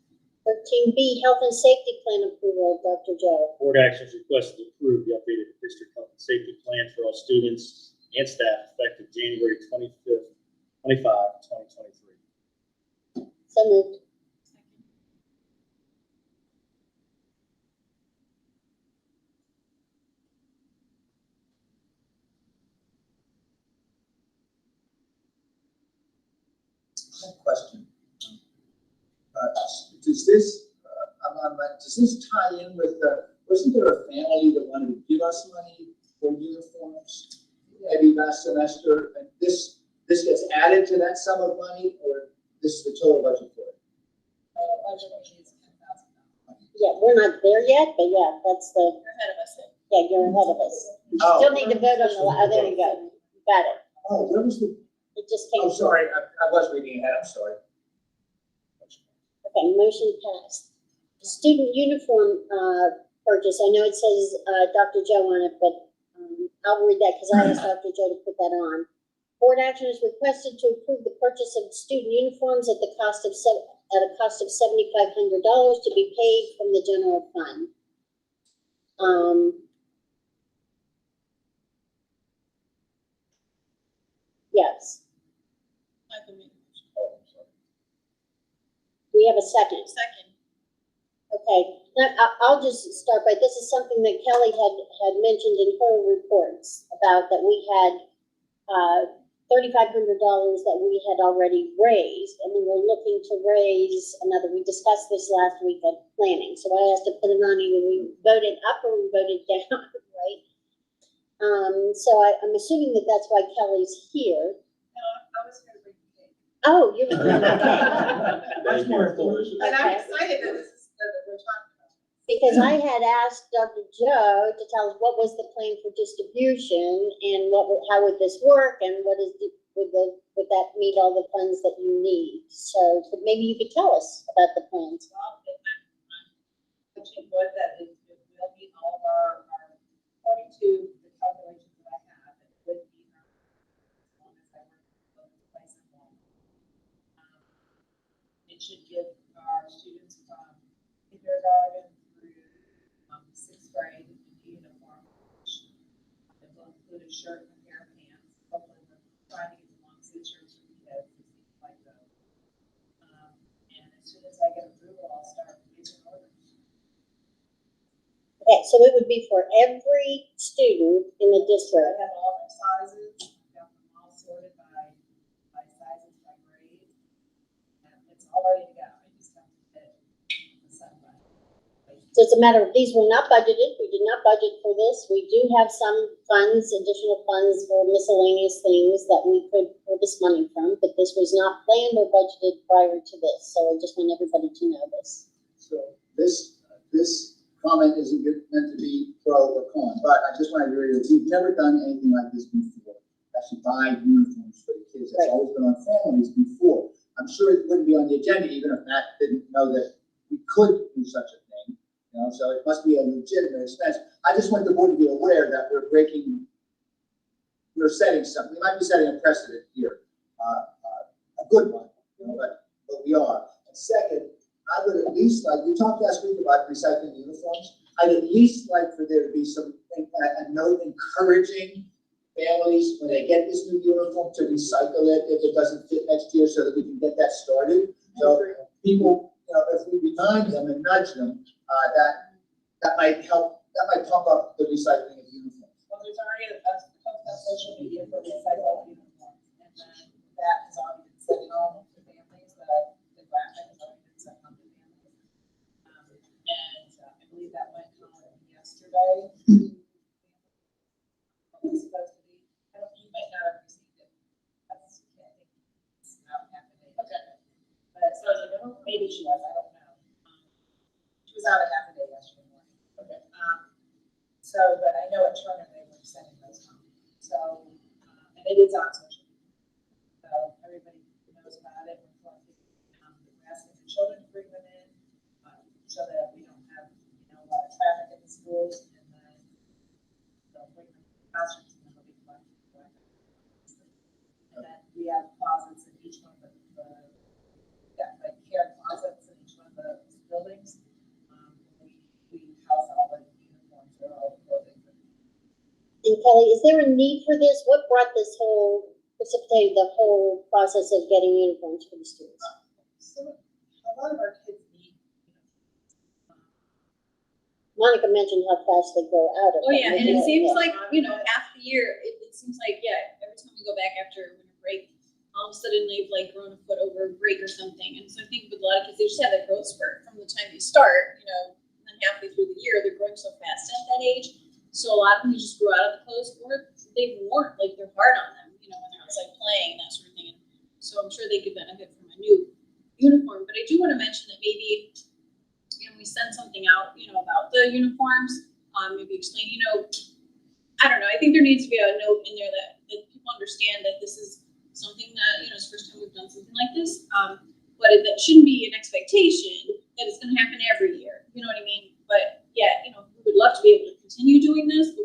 13B, health and safety plan approval. Dr. Joe. Board action is requested to approve the updated district health and safety plan for all students and staff effective January 25th, 2023. So moved. Question. Does this tie in with wasn't there a family that wanted to give us money for uniforms maybe last semester? And this gets added to that sum of money, or this is the total budget for it? Budget is $10,000. Yeah, we're not there yet, but yeah, that's the. You're ahead of us. Yeah, you're ahead of us. Oh. Still need to vote on the, there you go. Got it. Oh, that was the. It just came. Oh, sorry, I was reading ahead. I'm sorry. Okay, motion passed. Student uniform, purchase, I know it says, Dr. Joe on it, but, I'll read that because I asked Dr. Joe to put that on. Board action is requested to approve the purchase of student uniforms at a cost of $7,500 to be paid from the general fund. Yes, I can make a motion. Oh, I'm sorry. we have a second. Second. Okay, now, I'll just start by, this is something that Kelly had mentioned in her reports about that we had $3,500 that we had already raised, and we were looking to raise another, we discussed this last week at planning, so I asked to put it on, either we voted up or we voted down, right? So I'm assuming that that's why Kelly's here. No, I was going to bring the cake. Oh, you're. That's more delicious. And I'm Okay. excited that this is, that we're talking about. Because I had asked Dr. Joe to tell us what was the plan for distribution and how would this work and would that meet all the funds that you need? So, but maybe you could tell us about the plans. Well, I'm touching wood that it will meet all of our 42, the calculations that I have, it would be as long as I work in the place I'm on. It should give our students from kindergarten through 6th grade a uniform. It will include a shirt and a pair of pants. Hopefully, we're trying to get the long sleeve shirts for the kids and things like those. And as soon as I get approval, I'll start placing orders. Okay, so it would be for every student in the I district. have all their sizes, got them all sorted by sizes, by grade. And it's all ready to go. I just have to fit the sunlight. So it's a matter of, these were not budgeted, we did not budget for this. We do have some funds, additional funds for miscellaneous things that we could pull this money from, but this was not planned or budgeted prior to this. So I just want everybody to know this. So this comment isn't meant to be pro or con, but I just want to reiterate, we've never done anything like this before. Actually buy uniforms for the kids. That's Right. always been on families before. I'm sure it wouldn't be on the agenda even if Matt didn't know that we could do such a thing. you know, so it must be a legitimate expense. I just want the board to be aware that we're setting something, we might be setting a precedent here, a good one, you know, but we are. And second, I would at least like, we talked last week about recycling uniforms. I'd at least like for there to be a note encouraging families when they get this new uniform to recycle it if it doesn't fit next year, so that we can get that started. So people, you know, if we remind them and nudge them, that might help, that might pump up the recycling of uniforms. Well, there's already a post on social media for recycled uniforms, and then that has already been sent home to families, the graphic has already been sent home to families. And I believe that went home yesterday. It's supposed to be, you might not have received it. That's, I think it's out half a day. Okay. But so maybe she was, I don't know. She was out a half a day yesterday morning. Okay. So, but I know at Turner they were sending those home. So, and it is on social media. So everybody knows about it. We're asking the children to bring them in, so that we don't have, you know, a lot of traffic in the schools, and then they'll bring them to the classrooms and then they'll be collected. And then we have closets in each one of like care closets in each one of the buildings. We house all the uniforms, they're all clothing. And Kelly, is there a need for this? What precipitated the whole process of getting uniforms for the students? So a lot of our kids need. Monica mentioned how fast they grow out of it. Oh, yeah, and it seems like, you know, half the year, it seems like, yeah, every time we go back after winter break, all of a sudden they've like grown a foot over a break or something. And so I think with a lot of kids, they just have that growth spurt from the time they start, you know, and then halfway through the year, they're growing so fast at that age. So a lot of them just grow out of the clothes, or they've worn, like they're hard on them, you know, when they're outside playing and that sort of thing. And so I'm sure they could benefit from a new uniform. But I do want to mention that maybe, you know, we send something out, you know, about the uniforms, maybe explain, you know, I don't know. I think there needs to be a note in there that people understand that this is something that, you know, it's the first time we've done something like this. But that shouldn't be an expectation that it's going to happen every year. You know what I mean? But yeah, you know, we would love to be able to continue doing this, but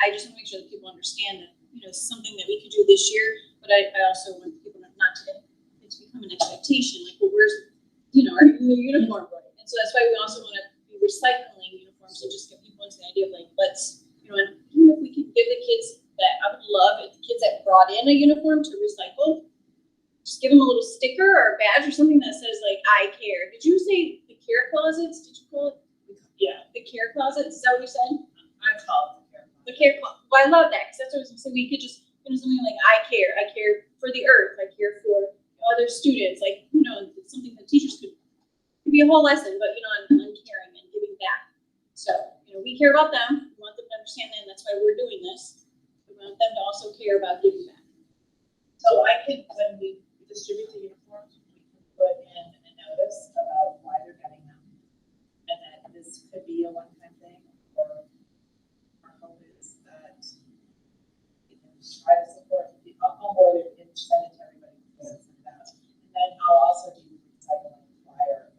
I just want to make sure that people understand that, you know, it's something that we could do this year. But I also want people not to get it to become an expectation. Like, well, where's, you know, our new uniform going? And so that's why we also want to be recycling uniforms and just get people into the idea of like, let's, you know, and even if we could give the kids that, I would love if the kids that brought in a uniform to recycle, just give them a little sticker or a badge or something that says like, I care. Did you say the care closets? Did you call it? Yeah, the care closets. Is that what you said? I call it the care closet. Well, I love that because that's what I was going to say. We could just, you know, something like, I care for the earth. I care for other students. Like, you know, it's something that teachers could be a whole lesson, but, you know, on caring and giving back. So, you know, we care about them. We want them to understand that, and that's why we're doing this. We want them to also care about giving back. So I could, when we distribute the uniforms, we can put in a notice about why they're getting them. And that this could be a one-time thing, or our hope is that we can try to support, I'll board it and send it to everybody. And then I'll also do recycling flyer.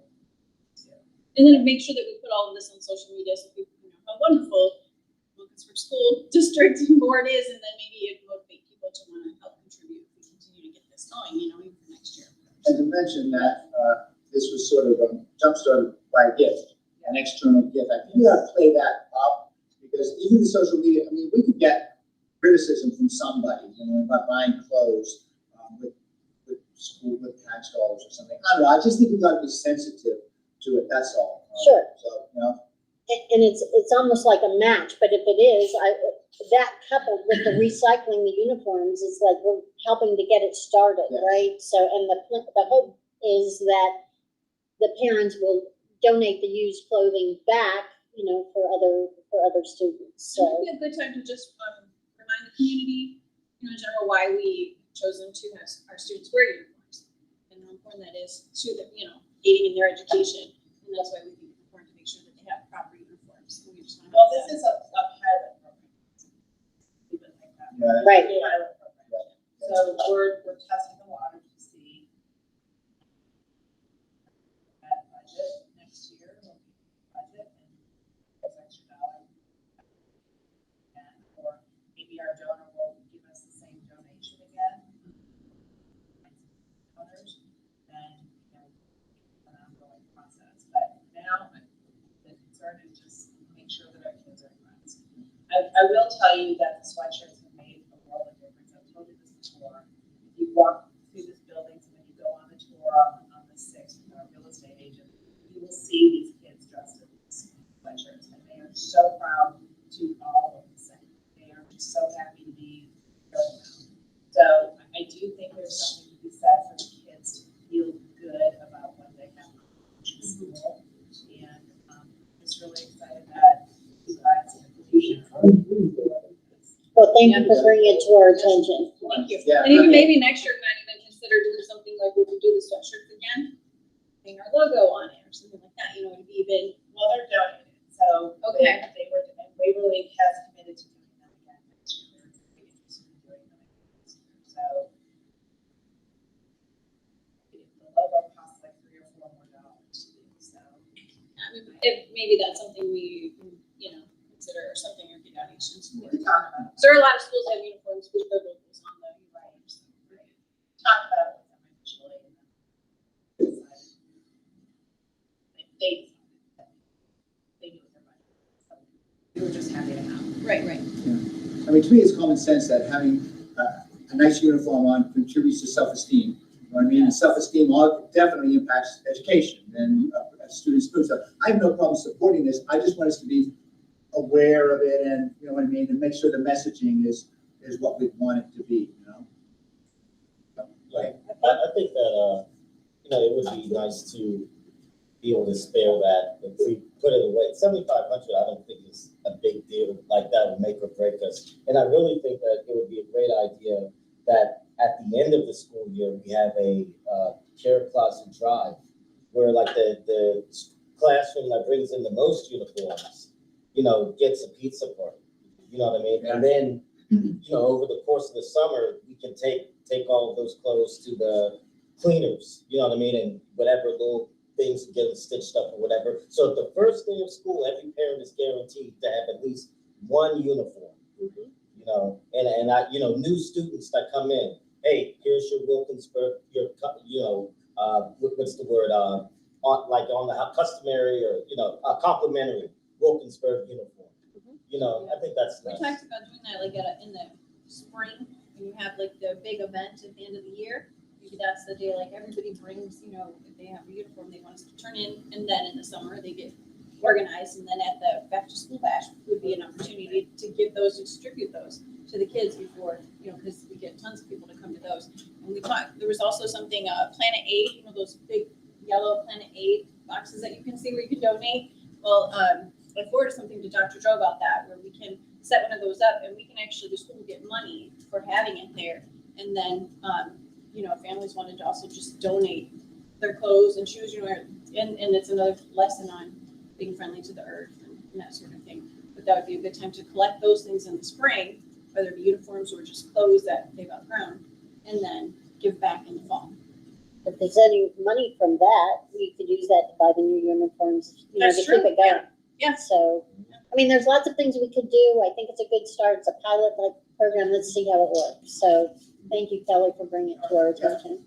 And then make sure that we put all of this on social media so people know how wonderful Wilkinsburg School District Board is, and then maybe it motivate people to want to help contribute and continue to get this going, you know, even for next year. And to mention that this was sort of jump-started by a gift, an external gift. I think you got to play that up, because even the social media, I mean, we could get criticism from somebody, you know, about buying clothes with school, with tax dollars or something. I don't know. I just think we got to be sensitive to it. That's all. Sure. So, you know. And it's almost like a match, but if it is, that coupled with the recycling the uniforms is like we're helping to get it started, Yes. right? So, and the hope is that the parents will donate the used clothing back, you know, for other students. So it So, would be a good time to just remind the community, you know, in general, why we chose them to have our students wear uniforms and how important that is to them, you know, aiding in their education. And that's why we think it's important to make sure that they have proper uniforms. And we just want to Well, this is a pilot program. Keep it like that. Yeah. Right. Pilot program. So we're testing the water to see that budget next year, budget, I will tell you that the sweatshirts have made a world of difference. I've told you this before. If you walk through this building, so when you go on the tour on the 6th with our real estate agent, you will see these kids dressed in these sweatshirts, and they are so proud to all of the same. They are just so happy to be here. So I do think there's something to be said for the kids to feel good about when they come to school. And just really excited that you guys have Well, thank you for bringing it to our attention. Thank you. Yeah. And even maybe next year, might even consider doing something like when we do the sweatshirts again, putting our logo on it or something like that, you know, to be even. Well, they're donated, so. Okay. They were, and Waverly has committed to doing them again next year. They're very interested in doing them again this year, so. The logo costs like $3 or $4 more to do, so. I mean, if maybe that's something we, you know, consider or something or get donations for. We can talk about it. So there are a lot of schools that have uniforms with their logos on them, right? So, right. Talk about it with them initially. And then decide. They knew what their budget was, so we were just happy to help. Right, right. I mean, to me, it's common sense that having a nice uniform on contributes to self-esteem. You know what I mean? And self-esteem definitely impacts education and students' food. So I have no problem supporting this. I just want us to be aware of it and, you know what I mean, and make sure the messaging is what we want it to be, you know? Right. I think that, you know, it would be nice to be able to spare that if we put it away. 7,500, I don't think is a big deal like that would make or break us. And I really think that it would be a great idea that at the end of the school year, we have a care closet drive where like the classroom that brings in the most uniforms, you know, gets a pizza party. You know what I mean? Yeah. And then, you know, over the course of the summer, we can take all of those clothes to the cleaners, you know what I mean? And whatever little things to get them stitched up or whatever. So the first day of school, every parent is guaranteed to have at least one uniform. You know, and I, you know, new students that come in, hey, here's your Wilkinsburg, your, you know, what's the word, on the customary or, you know, complimentary Wilkinsburg uniform. You know, I think that's We nice. talked about doing that like in the spring, when you have like the big event at the end of the year. Maybe that's the day, like everybody brings, you know, if they have a uniform they want us to turn in, and then in the summer they get organized, and then at the back to school bash would be an opportunity to give those, to distribute those to the kids before, you know, because we get tons of people to come to those. And we talked, there was also something, Planet Aid, you know, those big yellow Planet Aid boxes that you can see where you can donate. Well, I forwarded something to Dr. Joe about that, where we can set one of those up and we can actually, the school will get money for having it there. And then, you know, families wanted to also just donate their clothes and shoes, you know, and it's another lesson on being friendly to the earth and that sort of thing. But that would be a good time to collect those things in the spring, whether it be uniforms or just clothes that they've outgrown, and then give back in the fall. If there's any money from that, we could use that to buy the new uniforms, you know, That's to true, keep it going. Yeah. So, I mean, there's lots of things we could do. I think it's a good start. It's a pilot-like program. Let's see how it works. So thank you, Kelly, for bringing it to our attention.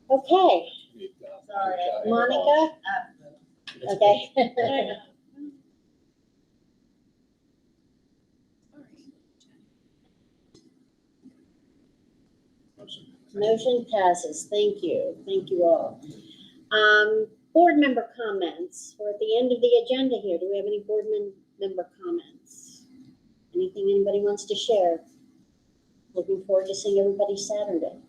Okay, Sorry. Monica? Okay. Motion passes. Thank you. Thank you all. Board member comments. We're at the end of the agenda here. Do we have any board member comments? Anything anybody wants to share? Looking forward to seeing everybody Saturday.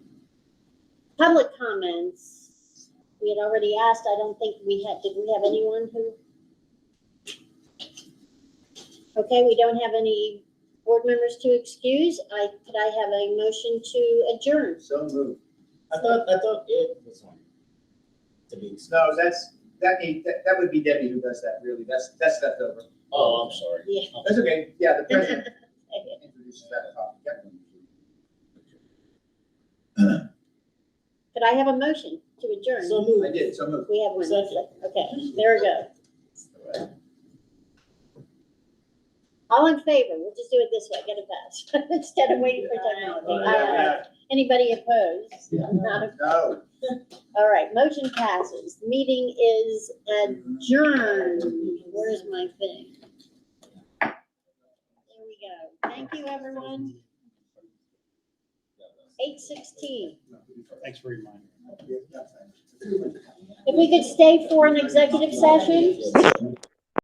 Public comments. We had already asked. I don't think we had. Did we have anyone who? Okay, we don't have any board members to excuse. Could I have a motion to adjourn? So moved. I thought it was on to be. No, that would be Debbie who does that, really. That's left over. Oh, I'm sorry. Yeah. That's okay. Yeah, the president introduces that topic. Could I have a motion to adjourn? So moved. I did, so moved. We have one. Second. Okay, there we go. All in favor? We'll just do it this way, get it fast, instead of waiting for technology. Aye. Anybody opposed? Not No. All right, motion passes. The meeting is adjourned. Where's my thing? go. Thank you, everyone. 8:16. Thanks for reminding me. If we could stay for an executive session?